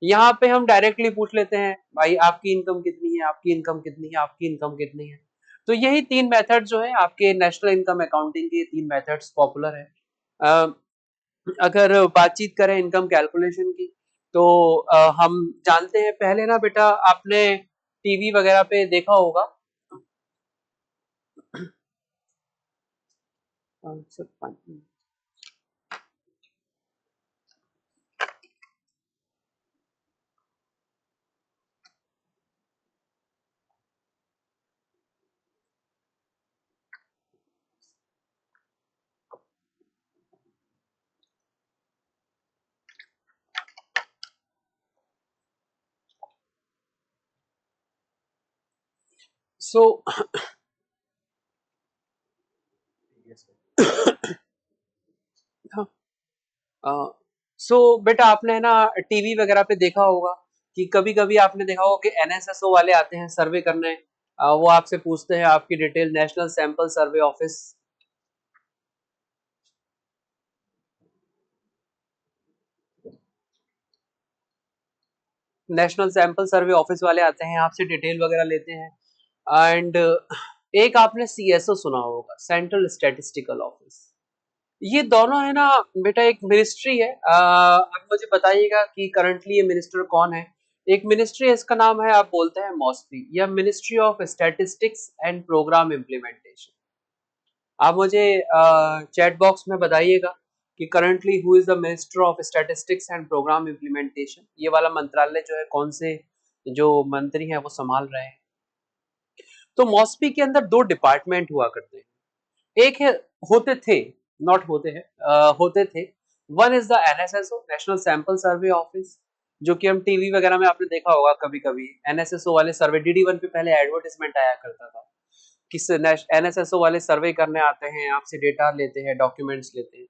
यहाँ पे हम डायरेक्टली पूछ लेते हैं भाई आपकी इनकम कितनी है, आपकी इनकम कितनी है, आपकी इनकम कितनी है। तो यही तीन मेथड जो है आपके नेशनल इनकम अकाउंटिंग के, तीन मेथड्स पॉपुलर है। अगर बातचीत करें इनकम कैलकुलेशन की, तो हम जानते हैं, पहले ना बेटा आपने टीवी वगैरह पे देखा होगा। सो सो बेटा आपने है ना टीवी वगैरह पे देखा होगा कि कभी कभी आपने देखा होगा कि एनएसएसओ वाले आते हैं सर्वे करने। वो आपसे पूछते हैं आपकी detail, national sample survey office. National sample survey office वाले आते हैं, आपसे डिटेल वगैरह लेते हैं। एंड एक आपने सीएसओ सुना होगा, सेंट्रल स्टैटिस्टिकल ऑफिस। ये दोनों है ना बेटा एक मिनिस्ट्री है। आप मुझे बताइएगा कि करंटली ये मिनिस्टर कौन है। एक मिनिस्ट्री है, इसका नाम है, आप बोलते हैं मॉस्पी, या ministry of statistics and programme implementation. आप मुझे चैट बॉक्स में बताइएगा कि currently who is the minister of statistics and programme implementation. ये वाला मंत्रालय जो है कौन से जो मंत्री हैं वो संभाल रहे हैं। तो मॉस्पी के अंदर दो डिपार्टमेंट हुआ करते हैं। एक है, होते थे, नॉट होते हैं, होते थे। One is the NSSO, national sample survey office, जो कि हम टीवी वगैरह में आपने देखा होगा कभी कभी। एनएसएसओ वाले सर्वे, डीडी वन पे पहले एडवर्टाइजमेंट आया करता था कि एनएसएसओ वाले सर्वे करने आते हैं, आपसे डेटा लेते हैं, डॉक्यूमेंट्स लेते हैं।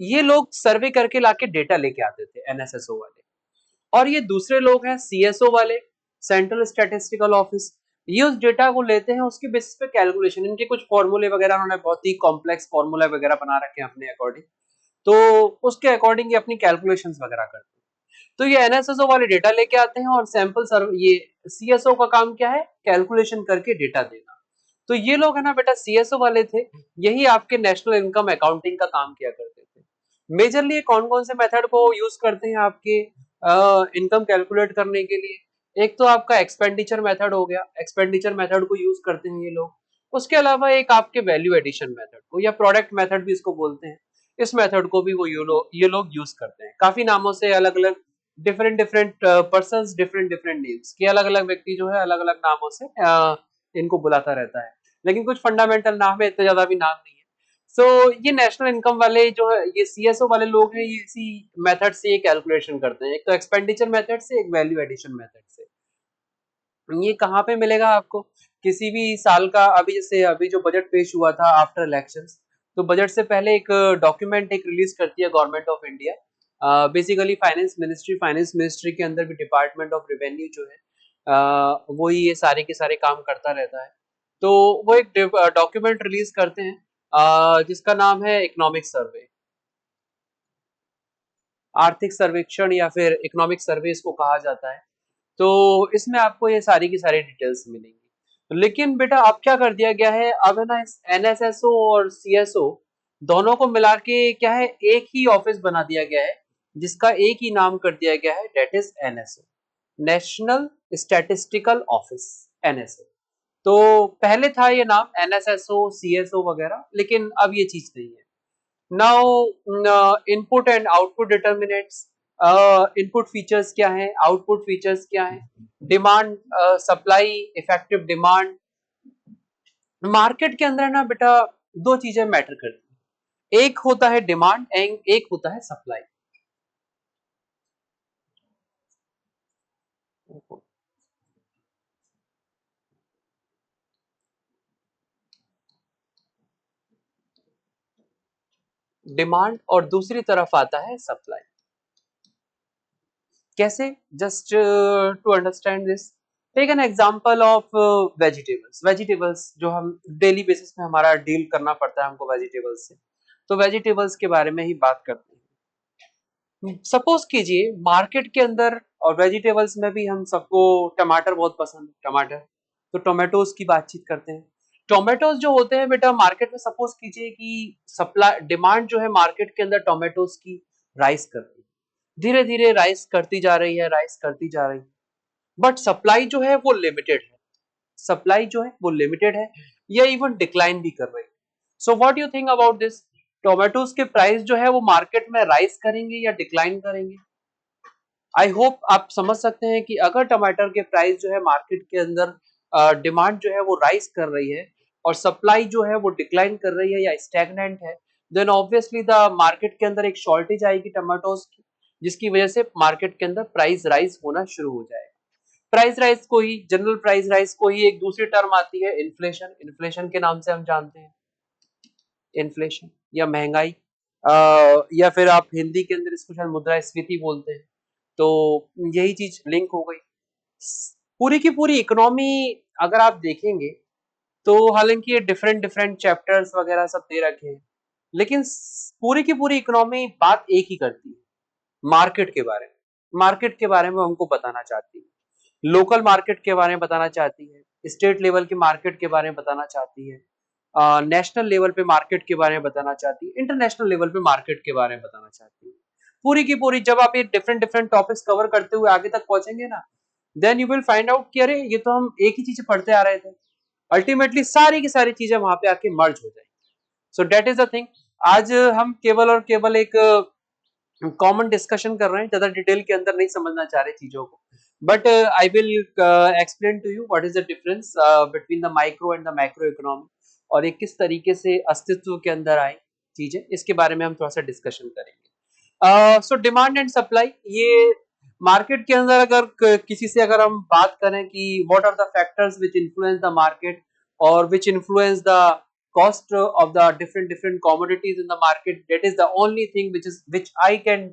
ये लोग सर्वे करके लाके डेटा लेके आते थे, एनएसएसओ वाले। और ये दूसरे लोग हैं सीएसओ वाले, सेंट्रल स्टैटिस्टिकल ऑफिस। ये उस डेटा को लेते हैं, उसके बेसिस पे कैलकुलेशन, इनके कुछ फॉर्मूले वगैरह, उन्होंने बहुत ही कॉम्प्लेक्स फॉर्मूला वगैरह बना रखे हैं अपने अकॉर्डिंग। तो उसके अकॉर्डिंग ये अपनी कैलकुलेशंस वगैरह करते हैं। तो ये एनएसएसओ वाले डेटा लेके आते हैं, और सैंपल सर्व ये सीएसओ का काम क्या है, कैलकुलेशन करके डेटा देना। तो ये लोग है ना बेटा सीएसओ वाले थे, यही आपके नेशनल इनकम अकाउंटिंग का काम किया करते थे। मेजरली कौन कौन से मेथड को यूज करते हैं आपके इनकम कैलकुलेट करने के लिए? एक तो आपका एक्सपेंडिचर मेथड हो गया, एक्सपेंडिचर मेथड को यूज करते हैं ये लोग। उसके अलावा एक आपके वैल्यू एडिशन मेथड को, या प्रोडक्ट मेथड भी इसको बोलते हैं, इस मेथड को भी वो ये लोग यूज करते हैं। काफी नामों से, अलग अलग different different person, different different names के, अलग अलग व्यक्ति जो है अलग अलग नामों से इनको बुलाता रहता है। लेकिन कुछ फंडामेंटल नाम है, इतने ज्यादा भी नाम नहीं है। सो ये नेशनल इनकम वाले जो है, ये सीएसओ वाले लोग हैं, ये इसी मेथड से ये कैलकुलेशन करते हैं, एक तो एक्सपेंडिचर मेथड से, एक वैल्यू एडिशन मेथड से। ये कहाँ पे मिलेगा आपको? किसी भी साल का, अभी जैसे अभी जो बजट पेश हुआ था आफ्टर इलेक्शंस, तो बजट से पहले एक डॉक्यूमेंट एक रिलीज करती है government of India. Basically finance ministry के अंदर भी डिपार्टमेंट ऑफ रेवेन्यू जो है वही ये सारे के सारे काम करता रहता है। तो वो एक डॉक्यूमेंट रिलीज करते हैं जिसका नाम है इकोनॉमिक सर्वे, आर्थिक सर्वेक्षण, या फिर इकोनॉमिक सर्वे इसको कहा जाता है। तो इसमें आपको ये सारी की सारी डिटेल्स मिलेंगी। लेकिन बेटा अब क्या कर दिया गया है, अब है ना इस एनएसएसओ और सीएसओ दोनों को मिला के क्या है, एक ही ऑफिस बना दिया गया है, जिसका एक ही नाम कर दिया गया है, that is NSO, national statistical office, NSO. तो पहले था ये नाम एनएसएसओ, सीएसओ वगैरह, लेकिन अब ये चीज नहीं है। Now input and output determinants, input features क्या हैं, आउटपुट फीचर्स क्या हैं, demand, supply, effective demand. Market के अंदर ना बेटा दो चीजें मैटर करती हैं, एक होता है डिमांड एंड एक होता है सप्लाई। डिमांड और दूसरी तरफ आता है सप्लाई। कैसे? Just to understand this, take an example of vegetables. Vegetables जो हम डेली बेसिस में हमारा डील करना पड़ता है हमको वेजिटेबल्स से, तो वेजिटेबल्स के बारे में ही बात करते हैं। सपोज कीजिए मार्केट के अंदर और वेजिटेबल्स में भी हम सबको टमाटर बहुत पसंद है, टमाटर, तो टोमेटोज की बातचीत करते हैं। टोमेटोज जो होते हैं बेटा मार्केट में, सपोज कीजिए कि सप्लाई डिमांड जो है मार्केट के अंदर टोमेटोज की राइज कर रही है, धीरे धीरे राइज करती जा रही है, राइज करती जा रही है, बट सप्लाई जो है वो लिमिटेड है, सप्लाई जो है वो लिमिटेड है या इवन डिक्लाइन भी कर रही है। So what you think about this, tomatoes के प्राइस जो है वो मार्केट में राइज करेंगे या डिक्लाइन करेंगे? आई होप आप समझ सकते हैं कि अगर टमाटर के प्राइस जो है मार्केट के अंदर डिमांड जो है वो राइज कर रही है और सप्लाई जो है वो डिक्लाइन कर रही है या स्टैग्नेंट है, देन ऑब्वियसली द मार्केट के अंदर एक शॉर्टेज आएगी टमाटोज की, जिसकी वजह से मार्केट के अंदर प्राइस राइज होना शुरू हो जाएगा। प्राइस राइज को ही, जनरल प्राइस राइज को ही एक दूसरी टर्म आती है इन्फ्लेशन, इन्फ्लेशन के नाम से हम जानते हैं, इन्फ्लेशन या महंगाई, या फिर आप हिंदी के अंदर इसको शायद मुद्रास्फीति बोलते हैं। तो यही चीज लिंक हो गई। पूरी की पूरी इकोनॉमी अगर आप देखेंगे तो हालांकि ये डिफरेंट डिफरेंट चैप्टर्स वगैरह सब दे रखे हैं, लेकिन पूरी की पूरी इकोनॉमी बात एक ही करती है, मार्केट के बारे में। मार्केट के बारे में हमको बताना चाहती है, लोकल मार्केट के बारे में बताना चाहती है, स्टेट लेवल के मार्केट के बारे में बताना चाहती है, नेशनल लेवल पे मार्केट के बारे में बताना चाहती है, इंटरनेशनल लेवल पे मार्केट के बारे में बताना चाहती है। पूरी की पूरी जब आप ये डिफरेंट डिफरेंट टॉपिक्स कवर करते हुए आगे तक पहुंचेंगे ना, then you will find out कि अरे ये तो हम एक ही चीज पढ़ते आ रहे थे, अल्टीमेटली सारी की सारी चीजें वहां पे आके मर्ज हो जाएंगी। So that is the thing. आज हम केवल और केवल एक कॉमन डिस्कशन कर रहे हैं, ज्यादा डिटेल के अंदर नहीं समझना चाह रहे चीजों को, but I will explain to you what is the difference between the micro and the macro economy, और ये किस तरीके से अस्तित्व के अंदर आए चीजें, इसके बारे में हम थोड़ा सा डिस्कशन करेंगे। सो डिमांड एंड सप्लाई, ये मार्केट के अंदर अगर किसी से अगर हम बात करें कि what are the factors which influence the market और which influence the cost of the different commodities in the market, that is the only thing which I can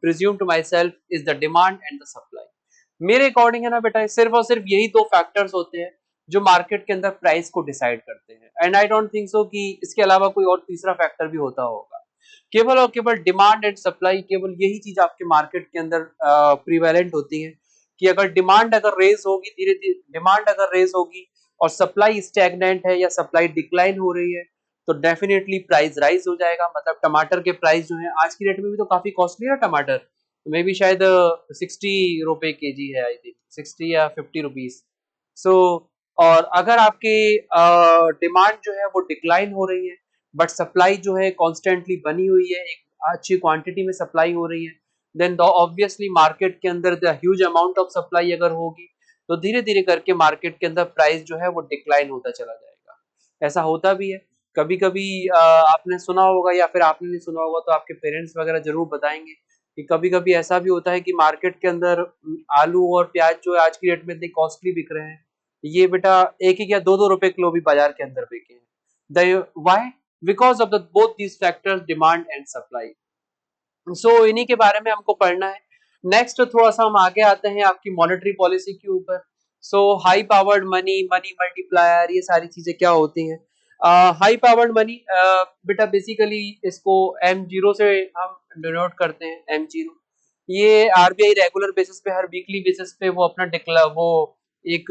presume to myself is the demand and the supply. मेरे अकॉर्डिंग है ना बेटा, सिर्फ और सिर्फ यही दो फैक्टर्स होते हैं जो मार्केट के अंदर प्राइस को डिसाइड करते हैं, and I don't think so कि इसके अलावा कोई और तीसरा फैक्टर भी होता होगा। केवल और केवल डिमांड एंड सप्लाई, केवल यही चीज आपके मार्केट के अंदर प्रीवेलेंट होती है कि अगर डिमांड अगर रेज होगी, धीरे धीरे डिमांड अगर रेज होगी और सप्लाई स्टैग्नेंट है या सप्लाई डिक्लाइन हो रही है, तो डेफिनेटली प्राइस राइज हो जाएगा। मतलब टमाटर के प्राइस जो है आज की डेट में भी तो काफी कॉस्टली है टमाटर, मे बी शायद 60 रुपए केजी है, आई थिंक 60 या 50 रुपीज। सो और अगर आपके डिमांड जो है वो डिक्लाइन हो रही है बट सप्लाई जो है कॉन्स्टेंटली बनी हुई है, एक अच्छी क्वांटिटी में सप्लाई हो रही है, देन ऑब्वियसली मार्केट के अंदर the huge amount of supply अगर होगी तो धीरे धीरे करके मार्केट के अंदर प्राइस जो है वो डिक्लाइन होता चला जाएगा। ऐसा होता भी है कभी कभी, आपने सुना होगा या फिर आपने नहीं सुना होगा तो आपके पेरेंट्स वगैरह जरूर बताएंगे कि कभी कभी ऐसा भी होता है कि मार्केट के अंदर आलू और प्याज जो है आज की डेट में इतने कॉस्टली बिक रहे हैं, ये बेटा एक एक या दो दो रुपए किलो भी बाजार के अंदर बिके हैं। Why? Because of the both these factors, demand and supply. So इन्हीं के बारे में हमको पढ़ना है। नेक्स्ट थोड़ा सा हम आगे आते हैं आपकी मॉनेटरी पॉलिसी के ऊपर। So high powered money, money multiplier, ये सारी चीजें क्या होती हैं? हाई पावर्ड मनी बेटा बेसिकली इसको M0 से हम डिनोट करते हैं, M0। ये आरबीआई रेगुलर बेसिस पे, हर वीकली बेसिस पे वो अपना वो एक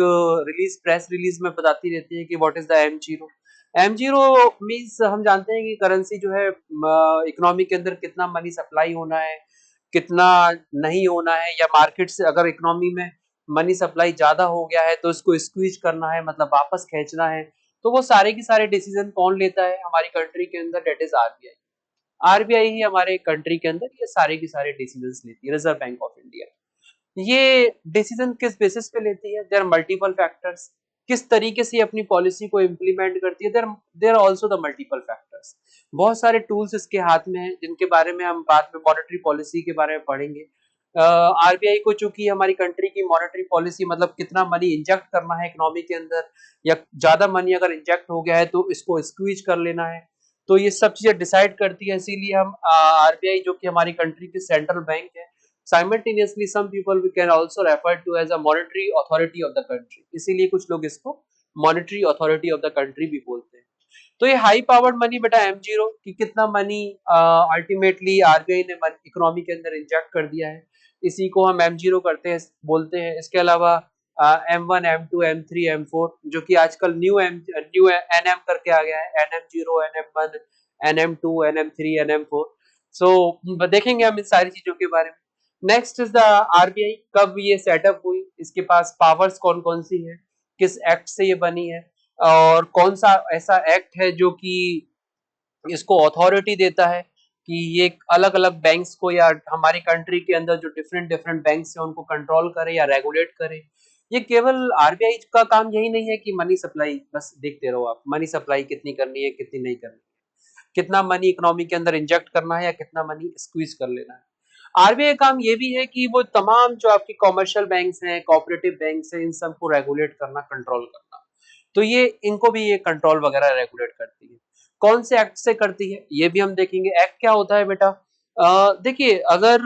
रिलीज, प्रेस रिलीज में बताती रहती है कि what is the M0। M0 means हम जानते हैं कि करेंसी जो है इकोनॉमी के अंदर कितना मनी सप्लाई होना है, कितना नहीं होना है, या मार्केट से अगर इकोनॉमी में मनी सप्लाई ज्यादा हो गया है तो इसको स्क्वीज करना है, मतलब वापस खींचना है। तो वो सारे के सारे डिसीजन कौन लेता है हमारी कंट्री के अंदर? That is RBI. आरबीआई ही हमारे कंट्री के अंदर ये सारे के सारे डिसीजंस लेती है, रिजर्व बैंक ऑफ इंडिया। ये डिसीजन किस बेसिस पे लेती है? There multiple factors. किस तरीके से अपनी पॉलिसी को इम्प्लीमेंट करती है? There there also the multiple factors. बहुत सारे टूल्स इसके हाथ में हैं जिनके बारे में हम बाद में मॉनेटरी पॉलिसी के बारे में पढ़ेंगे। आरबीआई को चूंकि हमारी कंट्री की मॉनेटरी पॉलिसी, मतलब कितना मनी इंजेक्ट करना है इकोनॉमी के अंदर, या ज्यादा मनी अगर इंजेक्ट हो गया है तो इसको स्क्वीज कर लेना है, तो ये सब चीजें डिसाइड करती है। इसीलिए हम आरबीआई जो कि हमारी कंट्री की सेंट्रल बैंक है, simultaneously some people we can also refer to as a monetary authority of the country. इसीलिए कुछ लोग इसको monetary authority of the country भी बोलते हैं। तो ये हाई पावर्ड मनी बेटा M0 कि कितना मनी अल्टीमेटली आरबीआई ने इकोनॉमी के अंदर इंजेक्ट कर दिया है, इसी को हम M0 करते हैं, बोलते हैं। इसके अलावा M1, M2, M3, M4 जो कि आजकल न्यू NM करके आ गया है, NM0, NM1, NM2, NM3, NM4। सो देखेंगे हम इन सारी चीजों के बारे में। Next is the RBI. कब ये सेटअप हुई, इसके पास पावर्स कौन कौन सी है, किस एक्ट से ये बनी है, और कौन सा ऐसा एक्ट है जो कि इसको अथॉरिटी देता है कि ये अलग अलग बैंक्स को या हमारी कंट्री के अंदर जो डिफरेंट डिफरेंट बैंक्स हैं उनको कंट्रोल करे या रेगुलेट करे। ये केवल आरबीआई का काम यही नहीं है कि मनी सप्लाई बस देखते रहो आप, मनी सप्लाई कितनी करनी है कितनी नहीं करनी है, कितना मनी इकोनॉमी के अंदर इंजेक्ट करना है या कितना मनी स्क्वीज कर लेना है। आरबीआई का काम ये भी है कि वो तमाम जो आपकी कॉमर्शियल बैंक्स हैं, कोऑपरेटिव बैंक्स हैं, इन सबको रेगुलेट करना, कंट्रोल करना। तो ये इनको भी ये कंट्रोल वगैरह रेगुलेट करती है। कौन से एक्ट से करती है ये भी हम देखेंगे। एक्ट क्या होता है बेटा? देखिए, अगर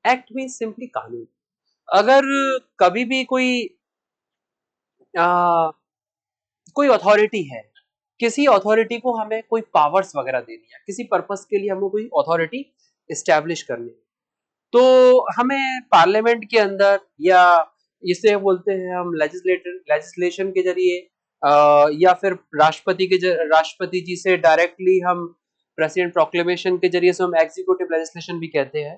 एक्ट मीन सिंपली कानून। अगर कभी भी आ, कोई अथॉरिटी है, किसी अथॉरिटी को हमें कोई पावर्स वगैरह देनी है, किसी पर्पस के लिए हमें कोई अथॉरिटी एस्टेब्लिश करनी है, तो हमें पार्लियामेंट के अंदर या इसे बोलते हैं हम लेजिस्लेशन के जरिए, या फिर राष्ट्रपति जी से डायरेक्टली हम प्रेसिडेंट प्रोक्लेमेशन के जरिए, से हम एग्जीक्यूटिव लेजिस्लेशन भी कहते हैं,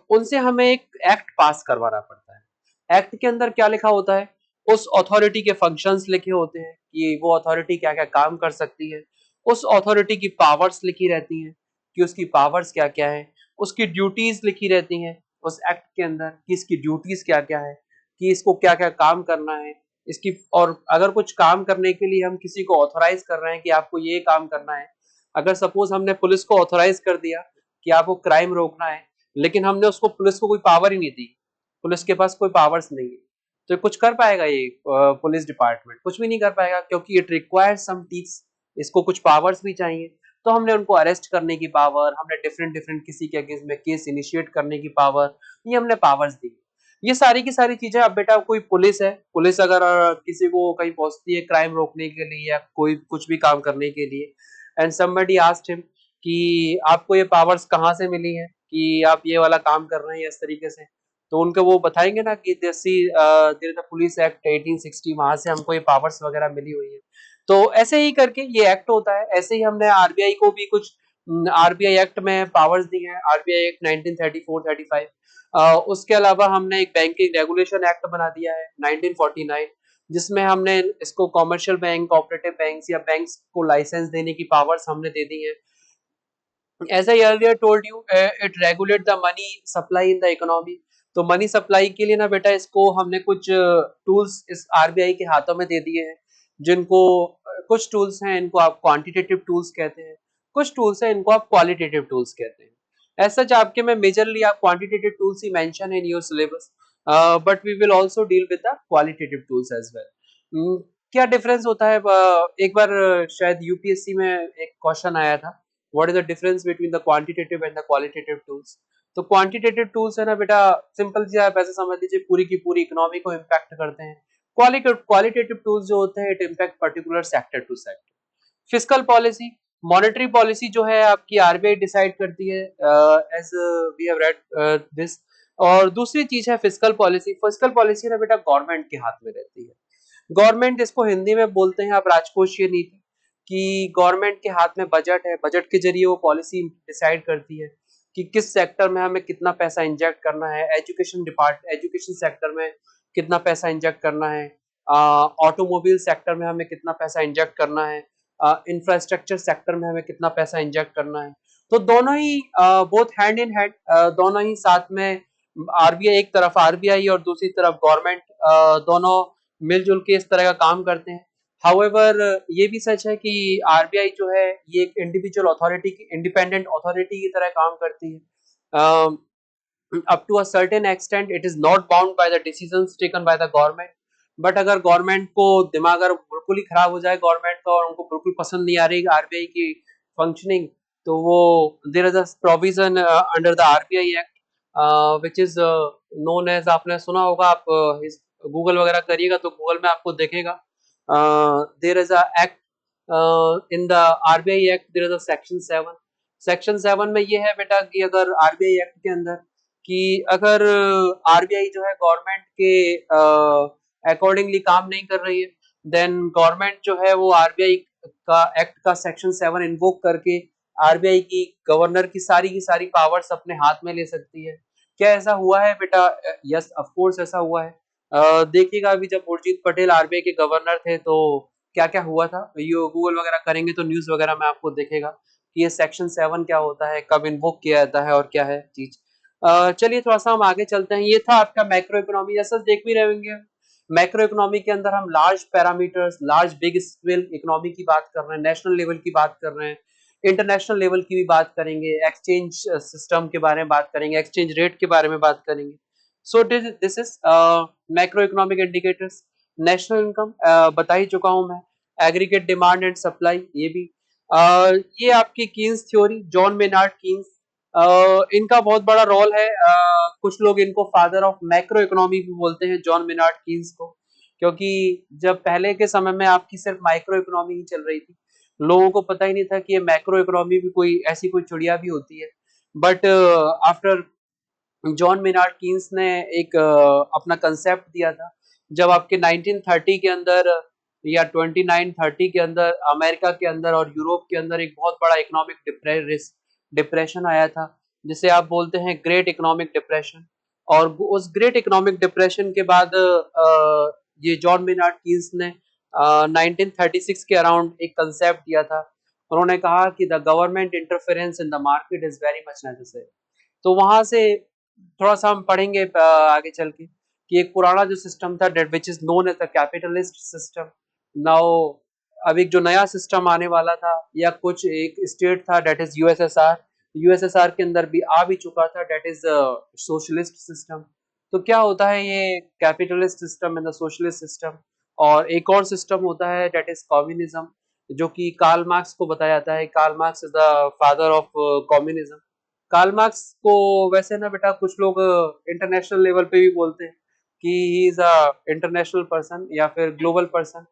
उनसे हमें एक एक्ट पास करवाना पड़ता है। एक्ट के अंदर क्या लिखा होता है? उस अथॉरिटी के फंक्शंस लिखे होते हैं कि वो अथॉरिटी क्या क्या काम कर सकती है, उस अथॉरिटी की पावर्स लिखी रहती हैं कि उसकी पावर्स क्या क्या है, उसकी ड्यूटीज लिखी रहती हैं उस एक्ट के अंदर कि इसकी ड्यूटीज क्या क्या है, कि इसको क्या क्या काम करना है इसकी। और अगर कुछ काम करने के लिए हम किसी को ऑथोराइज कर रहे हैं कि आपको ये काम करना है, अगर सपोज हमने पुलिस को ऑथोराइज कर दिया कि आपको क्राइम रोकना है, लेकिन हमने उसको पुलिस को कोई पावर ही नहीं दी, पुलिस के पास कोई पावर्स नहीं है, तो कुछ कर पाएगा ये पुलिस डिपार्टमेंट? कुछ भी नहीं कर पाएगा, क्योंकि इट रिक्वायर्स सम टीक्स, इसको कुछ पावर्स भी चाहिए। तो हमने उनको अरेस्ट करने की पावर, हमने डिफरेंट डिफरेंट किसी के अगेंस्ट में केस इनिशिएट करने की पावर, ये हमने पावर्स दी। ये सारी की सारी चीजें। अब बेटा कोई पुलिस है, पुलिस अगर किसी को कहीं पहुंचती है क्राइम रोकने के लिए या कोई कुछ भी काम करने के लिए, एंड समबडी आस्क्ड हिम कि आपको ये पावर्स कहाँ से मिली है कि आप ये वाला काम कर रहे हैं इस तरीके से, तो उनको वो बताएंगे ना कि देयर द पुलिस एक्ट 1860, वहां से हमको ये पावर्स वगैरह मिली हुई है। तो ऐसे ही करके ये एक्ट होता है। ऐसे ही हमने आरबीआई को भी कुछ आरबीआई एक्ट में पावर्स दी हैं, आरबीआई एक्ट 1934-35। उसके अलावा हमने एक बैंकिंग रेगुलेशन एक्ट बना दिया है 1949, जिसमें हमने इसको कॉमर्शियल बैंक, कोऑपरेटिव बैंक्स या बैंक्स को लाइसेंस देने की पावर्स हमने दे दी है। As I earlier told you, it regulate the money supply in the economy। तो मनी सप्लाई के लिए ना बेटा इसको हमने कुछ टूल्स इस आरबीआई के हाथों में दे दिए हैं, जिनको कुछ टूल्स हैं इनको आप क्वांटिटेटिव टूल्स कहते हैं, कुछ टूल्स हैं इनको आप क्वालिटेटिव टूल्स कहते हैं। एज सच आपके में मेजरली आप क्वांटिटेटिव टूल्स ही mention in your syllabus, but we will also deal with the qualitative tools as well. क्या डिफरेंस होता है? एक बार शायद यूपीएससी में एक क्वेश्चन आया था, what is the difference between the quantitative and the qualitative tools. तो क्वांटिटेटिव टूल्स है ना बेटा, सिंपल सी आप ऐसे समझ लीजिए पूरी की पूरी इकोनॉमी को इम्पैक्ट करते हैं। क्वालिटेटिव टूल्स जो होते हैं it impact particular sector to sector. Fiscal policy, monetary policy जो है आपकी आरबीआई डिसाइड करती है, as we have read this, और दूसरी चीज है फिस्कल पॉलिसी। फिस्कल पॉलिसी ना बेटा गवर्नमेंट के हाथ में रहती है। गवर्नमेंट इसको हिंदी में बोलते हैं आप राजकोषीय नीति, कि गवर्नमेंट के हाथ में बजट है, बजट के जरिए वो पॉलिसी डिसाइड करती है कि किस सेक्टर में हमें कितना पैसा इंजेक्ट करना है। एजुकेशन सेक्टर में कितना पैसा इंजेक्ट करना है, ऑटोमोबाइल सेक्टर में हमें कितना पैसा इंजेक्ट करना है, इंफ्रास्ट्रक्चर सेक्टर में हमें कितना पैसा इंजेक्ट करना है। तो दोनों ही बोथ हैंड इन हैंड, दोनों ही साथ में, आरबीआई एक तरफ आरबीआई और दूसरी तरफ गवर्नमेंट, दोनों मिलजुल के इस तरह का काम करते हैं। हाउएवर ये भी सच है कि आरबीआई जो है ये एक इंडिविजुअल अथॉरिटी की, इंडिपेंडेंट अथॉरिटी की तरह काम करती है। up to a certain extent it is not bound by the decisions taken by the government, but अगर गवर्नमेंट को दिमाग अगर बिल्कुल ही खराब हो जाए गवर्नमेंट का और उनको बिल्कुल पसंद नहीं आ रही आरबीआई की फंक्शनिंग, तो वो there is a provision under the RBI act which is known as, आपने सुना होगा, आप गूगल वगैरह करिएगा तो गूगल में आपको देखेगा, there is a act in the RBI act, there is a section 7। Section 7 में ये है बेटा कि अगर आरबीआई एक्ट के अंदर कि अगर आरबीआई जो है गवर्नमेंट के अकॉर्डिंगली काम नहीं कर रही है, देन गवर्नमेंट जो है वो आरबीआई का एक्ट का सेक्शन 7 इन्वोक करके आरबीआई की गवर्नर की सारी पावर्स अपने हाथ में ले सकती है। क्या ऐसा हुआ है बेटा? यस ऑफ कोर्स ऐसा हुआ है। देखिएगा अभी जब उर्जित पटेल आरबीआई के गवर्नर थे तो क्या क्या हुआ था, ये गूगल वगैरह करेंगे तो न्यूज वगैरह में आपको देखेगा कि ये सेक्शन 7 क्या होता है, कब इन्वोक किया जाता है और क्या है चीज। चलिए थोड़ा सा हम आगे चलते हैं। ये था आपका मैक्रो इकोनॉमी। जैसा देख भी रहे होंगे मैक्रो इकोनॉमी के अंदर हम large parameters, large big scale economy की बात कर रहे हैं, नेशनल लेवल की बात कर रहे हैं, इंटरनेशनल लेवल की भी बात करेंगे, एक्सचेंज सिस्टम के बारे में बात करेंगे, एक्सचेंज रेट के बारे में बात करेंगे। So this is macro economic indicators. National income बता ही चुका हूं मैं, एग्रीगेट डिमांड एंड सप्लाई ये भी। ये आपकी Keynes theory, John Maynard Keynes, इनका बहुत बड़ा रोल है। कुछ लोग इनको फादर ऑफ मैक्रो इकोनॉमी भी बोलते हैं, जॉन मेनार्ड कीन्स को, क्योंकि जब पहले के समय में आपकी सिर्फ माइक्रो इकोनॉमी ही चल रही थी, लोगों को पता ही नहीं था कि ये मैक्रो इकोनॉमी भी कोई ऐसी कोई चिड़िया भी होती है। But after John Maynard Keynes ने एक अपना कंसेप्ट दिया था, जब आपके 1930 के अंदर या 2930 के अंदर अमेरिका के अंदर और यूरोप के अंदर एक बहुत बड़ा इकोनॉमिक डिप्रेशन आया था, जिसे आप बोलते हैं ग्रेट इकोनॉमिक डिप्रेशन। और उस ग्रेट इकोनॉमिक डिप्रेशन के बाद ये जॉन मेनार्ड कीन्स ने 1936 के अराउंड एक कंसेप्ट दिया था। उन्होंने कहा कि the government interference in the market is very much necessary. तो वहां से थोड़ा सा हम पढ़ेंगे आगे चल के कि एक पुराना जो सिस्टम था that which is known as the capitalist system. Now अब एक जो नया सिस्टम आने वाला था या कुछ एक स्टेट था डेट इज यूएसएसआर, यूएसएसआर के अंदर भी आ भी चुका था, डेट इज सोशलिस्ट सिस्टम। तो क्या होता है ये capitalist system and the socialist system. और एक और सिस्टम होता है डेट इज कम्युनिज्म, जो कि कार्ल मार्क्स को बताया जाता है। Karl Marx is the father of communism. Karl Marx को वैसे ना बेटा कुछ लोग इंटरनेशनल लेवल पे भी बोलते हैं कि he is a international person या फिर global person.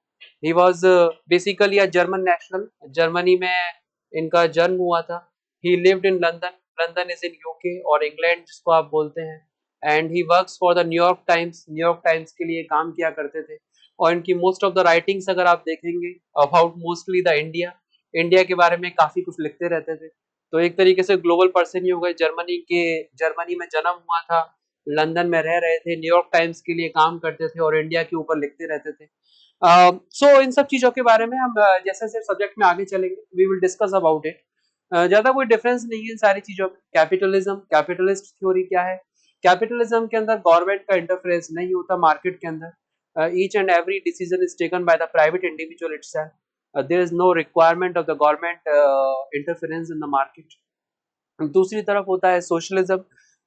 He was basically a German national, Germany में इनका जन्म हुआ था। ही lived in London, London is in UK और इंग्लैंड जिसको आप बोलते हैं। And he works for the New York times, New York times के लिए काम किया करते थे। और इनकी मोस्ट ऑफ द राइटिंग्स अगर आप देखेंगे about mostly the India, India के बारे में काफी कुछ लिखते रहते थे। तो एक तरीके से ग्लोबल पर्सन ही हो गए। जर्मनी में जन्म हुआ था, लंदन में रह रहे थे, न्यूयॉर्क टाइम्स के लिए काम करते थे और इंडिया के ऊपर लिखते रहते थे। सो इन सब चीजों के बारे में हम जैसे जैसे सब्जेक्ट में आगे चलेंगे we will discuss about it. ज्यादा कोई डिफरेंस नहीं है इन सारी चीजों में। कैपिटलिज्म, कैपिटलिस्ट थ्योरी क्या है? कैपिटलिज्म के अंदर गवर्नमेंट का इंटरफेरेंस नहीं होता मार्केट के अंदर। Each and every decision is taken by the private individual itself. There is no requirement of the government interference in the market. दूसरी तरफ होता है सोशलिज्म,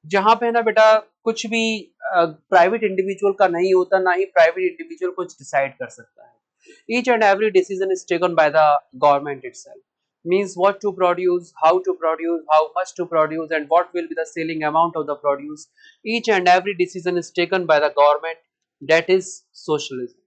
जहां पे ना बेटा कुछ भी प्राइवेट इंडिविजुअल का नहीं होता, ना ही प्राइवेट इंडिविजुअल कुछ डिसाइड कर सकता है। Each and every decision is taken by the government itself. Means what to produce, how to produce, how much to produce and what will be the selling amount of the produce. Each and every decision is taken by the government, that is socialism.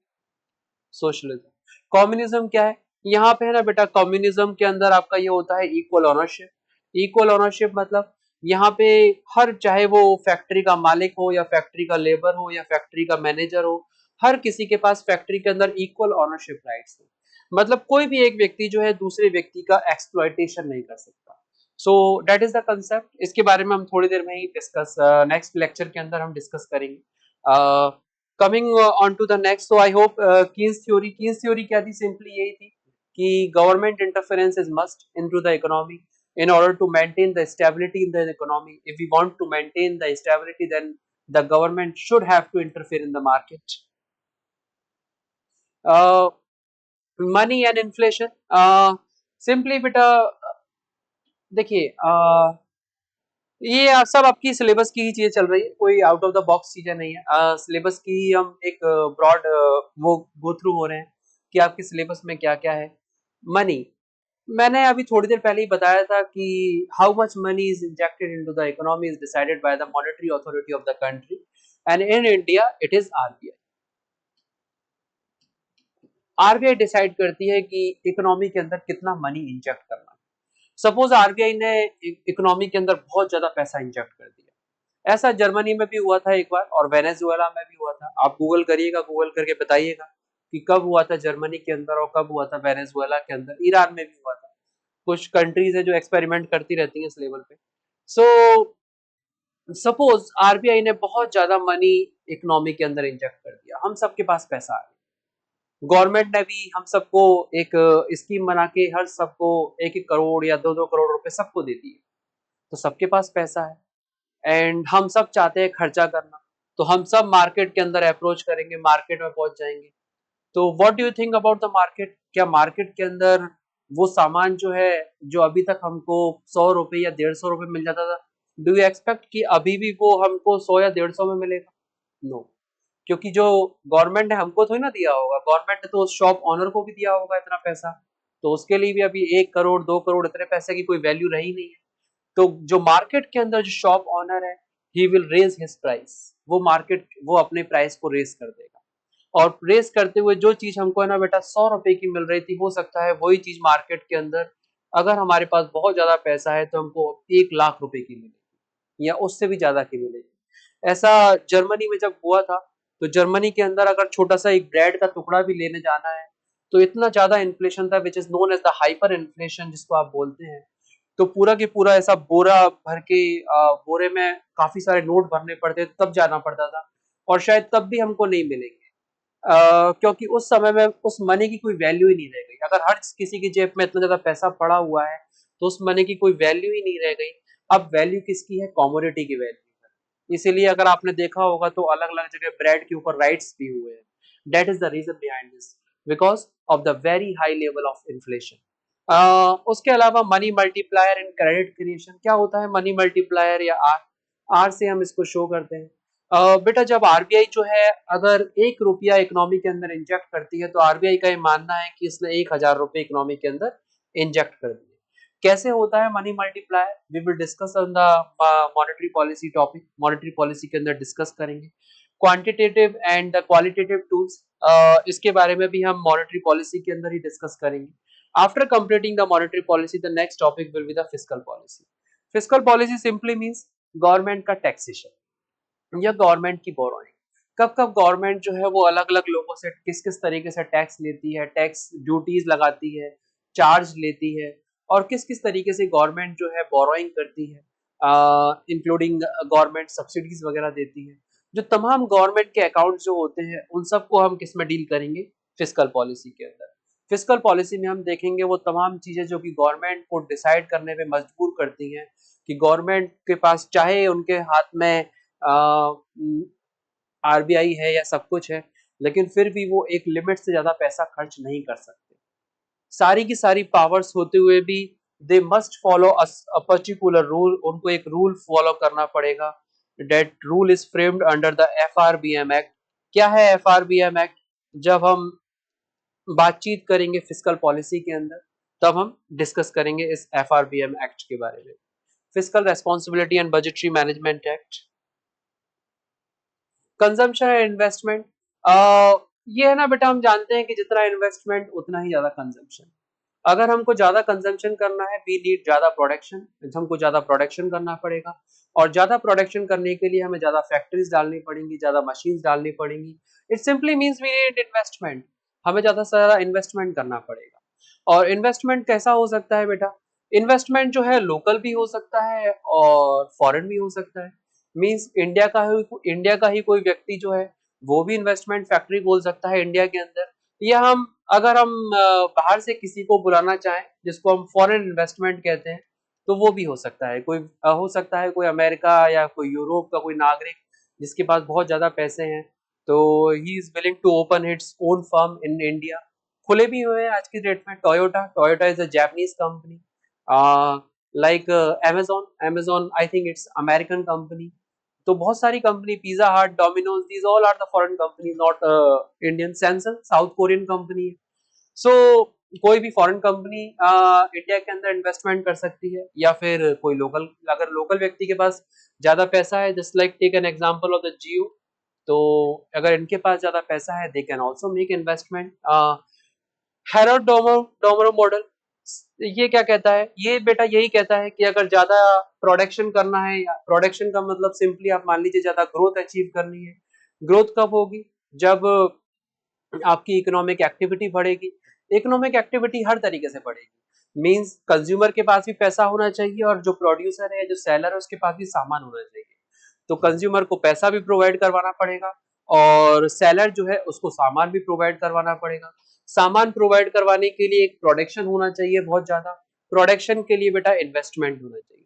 Socialism. Communism क्या है? यहाँ पे है ना बेटा कम्युनिज्म के अंदर आपका ये होता है इक्वल ओनरशिप। इक्वल ओनरशिप मतलब यहाँ पे हर, चाहे वो फैक्ट्री का मालिक हो या फैक्ट्री का लेबर हो या फैक्ट्री का मैनेजर हो, हर किसी के पास फैक्ट्री के अंदर इक्वल ऑनरशिप राइट्स है। मतलब कोई भी एक व्यक्ति जो है दूसरे व्यक्ति का एक्सप्लॉयटेशन नहीं कर सकता। So that is the concept. इसके बारे में हम थोड़ी देर में ही डिस्कस, नेक्स्ट लेक्चर के अंदर हम डिस्कस करेंगे। Coming on to the next, so I hope Keynes theory क्या थी, सिंपली यही थी कि government interference is must into the economy in order to maintain the stability in the economy. If we want to maintain the stability, then the government should have to interfere in the market. Money and inflation, simply बेटा देखिए, ये सब आपकी सिलेबस की ही चीजें चल रही है, कोई आउट ऑफ द बॉक्स चीजें नहीं है। सिलेबस की ही हम एक ब्रॉड वो गो थ्रू हो रहे हैं कि आपके सिलेबस में क्या क्या है। मनी, मैंने अभी थोड़ी देर पहले ही बताया था कि how much money is injected into the economy is decided by the monetary authority of the country, and in India it is RBI. RBI decide करती है कि इकोनॉमी के अंदर कितना मनी इंजेक्ट करना है। सपोज आरबीआई ने इकोनॉमी के अंदर बहुत ज्यादा पैसा इंजेक्ट कर दिया, ऐसा जर्मनी में भी हुआ था एक बार और वेनेजुएला में भी हुआ था। आप गूगल करिएगा, गूगल करके बताइएगा कि कब हुआ था जर्मनी के अंदर और कब हुआ था वेनेजुएला के अंदर। ईरान में भी हुआ था। कुछ कंट्रीज है जो एक्सपेरिमेंट करती रहती हैं इस लेवल पे। सो सपोज आरबीआई ने बहुत ज्यादा मनी इकोनॉमी के अंदर इंजेक्ट कर दिया, हम सबके पास पैसा आ गया। गवर्नमेंट ने भी हम सबको एक स्कीम बना के हर सबको 1-1 करोड़ या 2-2 करोड़ रुपए सबको दे दिए। तो सबके पास पैसा है एंड हम सब चाहते हैं खर्चा करना, तो हम सब मार्केट के अंदर अप्रोच करेंगे, मार्केट में पहुंच जाएंगे। तो what do you think about the market? क्या मार्केट के अंदर वो सामान जो है, जो अभी तक हमको 100 रुपए या 150 रुपए मिल जाता था, डू यू एक्सपेक्ट कि अभी भी वो हमको 100 या 150 में मिलेगा? नो, क्योंकि जो गवर्नमेंट ने हमको थोड़ी ना दिया होगा, गवर्नमेंट ने तो उस शॉप ऑनर को भी दिया होगा इतना पैसा। तो उसके लिए भी अभी 1 करोड़ 2 करोड़ इतने पैसे की कोई वैल्यू रही नहीं है। तो जो मार्केट के अंदर जो शॉप ऑनर है, he will raise his price. वो अपने प्राइस को रेज कर देगा, और रेस करते हुए जो चीज हमको है ना बेटा 100 रुपए की मिल रही थी, हो सकता है वही चीज मार्केट के अंदर, अगर हमारे पास बहुत ज्यादा पैसा है, तो हमको 1 लाख रुपए की मिलेगी या उससे भी ज्यादा की मिलेगी। ऐसा जर्मनी में जब हुआ था, तो जर्मनी के अंदर अगर छोटा सा एक ब्रेड का टुकड़ा भी लेने जाना है, तो इतना ज्यादा इन्फ्लेशन था, which is known as the hyper inflation जिसको आप बोलते हैं। तो पूरा के पूरा ऐसा बोरा भर के, बोरे में काफी सारे नोट भरने पड़ते, तब जाना पड़ता था, और शायद तब भी हमको नहीं मिलेंगे। क्योंकि उस समय में उस मनी की कोई वैल्यू ही नहीं रह गई। अगर हर किसी की जेब में इतना ज्यादा पैसा पड़ा हुआ है, तो उस मनी की कोई वैल्यू ही नहीं रह गई। अब वैल्यू किसकी है? कमोडिटी की वैल्यू है। इसीलिए अगर आपने देखा होगा तो अलग अलग जगह ब्रेड के ऊपर राइट्स भी हुए हैं। That is the reason behind this, because of the very high level of inflation. उसके अलावा money multiplier and credit creation, क्या होता है मनी मल्टीप्लायर या आर? आर से हम इसको शो करते हैं। बेटा जब आरबीआई जो है, अगर 1 रुपया इकोनॉमी के अंदर इंजेक्ट करती है, तो आरबीआई का ये मानना है कि इसने 1,000 रुपए इकोनॉमी के अंदर इंजेक्ट कर दिए। कैसे होता है money multiplier? We will discuss on the monetary policy topic, monetary policy के अंदर डिस्कस करेंगे। Quantitative and the qualitative tools, इसके बारे में भी हम मॉनेटरी पॉलिसी के अंदर ही डिस्कस करेंगे। After completing the monetary policy, the next topic will be the fiscal policy. Fiscal policy simply means government का टैक्सेशन या गवर्नमेंट की बोरोइंग। कब कब गवर्नमेंट जो है वो अलग अलग लोगों से किस किस तरीके से टैक्स लेती है, टैक्स ड्यूटीज लगाती है, चार्ज लेती है, और किस किस तरीके से गवर्नमेंट जो है बोरोइंग करती है, इंक्लूडिंग गवर्नमेंट सब्सिडीज वगैरह देती है। जो तमाम गवर्नमेंट के अकाउंट जो होते हैं, उन सबको हम किस में डील करेंगे? फिस्कल पॉलिसी के अंदर। फिस्कल पॉलिसी में हम देखेंगे वो तमाम चीजें जो कि गवर्नमेंट को डिसाइड करने में मजबूर करती हैं, कि गवर्नमेंट के पास चाहे उनके हाथ में आरबीआई है या सब कुछ है, लेकिन फिर भी वो एक लिमिट से ज्यादा पैसा खर्च नहीं कर सकते। सारी की सारी पावर्स होते हुए भी they must follow a particular rule, उनको एक रूल फॉलो करना पड़ेगा। That rule is framed under the FRBM act. क्या है एफआरबीएम एक्ट? जब हम बातचीत करेंगे फिस्कल पॉलिसी के अंदर, तब हम डिस्कस करेंगे इस एफआरबीएम एक्ट के बारे में। Fiscal responsibility and budgetary management act. Consumption and investment, ये है ना बेटा, हम जानते हैं कि जितना इन्वेस्टमेंट उतना ही ज्यादा कंजम्पशन। अगर हमको ज्यादा कंजम्पशन करना है, वी नीड ज्यादा प्रोडक्शन, हमको ज्यादा प्रोडक्शन करना पड़ेगा, और ज्यादा प्रोडक्शन करने के लिए हमें ज्यादा फैक्ट्रीज डालनी पड़ेंगी, ज्यादा मशीन्स डालनी पड़ेंगी। It simply means we need investment, हमें ज्यादा से ज्यादा इन्वेस्टमेंट करना पड़ेगा। और इन्वेस्टमेंट कैसा हो सकता है बेटा? इन्वेस्टमेंट जो है लोकल भी हो सकता है और फॉरेन भी हो सकता है। मीन्स इंडिया का ही कोई व्यक्ति जो है वो भी इन्वेस्टमेंट फैक्ट्री खोल सकता है इंडिया के अंदर, या अगर हम बाहर से किसी को बुलाना चाहें जिसको हम फॉरेन इन्वेस्टमेंट कहते हैं, तो वो भी हो सकता है। हो सकता है कोई अमेरिका या कोई यूरोप का कोई नागरिक जिसके पास बहुत ज्यादा पैसे हैं, तो he is willing to open its own firm in India. खुले भी हुए हैं आज की डेट में। Toyota is a Japanese company, like amazon I think it's American company. तो बहुत सारी company, Pizza Hut, Domino's, these all are the foreign company, not Indian. Samsung South Korean company है। सो कोई भी फॉरेन कंपनी इंडिया के अंदर इन्वेस्टमेंट कर सकती है, या फिर कोई लोकल, अगर लोकल व्यक्ति के पास ज्यादा पैसा है, just like take an example of the Jio, तो अगर इनके पास ज्यादा पैसा है, they can also make investment. Harrod Domar model ये क्या कहता है? ये बेटा यही कहता है कि अगर ज्यादा प्रोडक्शन करना है, प्रोडक्शन का मतलब सिंपली आप मान लीजिए ज्यादा ग्रोथ अचीव करनी है। ग्रोथ कब होगी? जब आपकी इकोनॉमिक एक्टिविटी बढ़ेगी। इकोनॉमिक एक्टिविटी हर तरीके से बढ़ेगी, मींस कंज्यूमर के पास भी पैसा होना चाहिए, और जो प्रोड्यूसर है, जो सेलर है, उसके पास भी सामान होना चाहिए। तो कंज्यूमर को पैसा भी प्रोवाइड करवाना पड़ेगा, और सेलर जो है उसको सामान भी प्रोवाइड करवाना पड़ेगा। सामान प्रोवाइड करवाने के लिए एक प्रोडक्शन होना चाहिए बहुत ज्यादा। प्रोडक्शन के लिए बेटा इन्वेस्टमेंट होना चाहिए।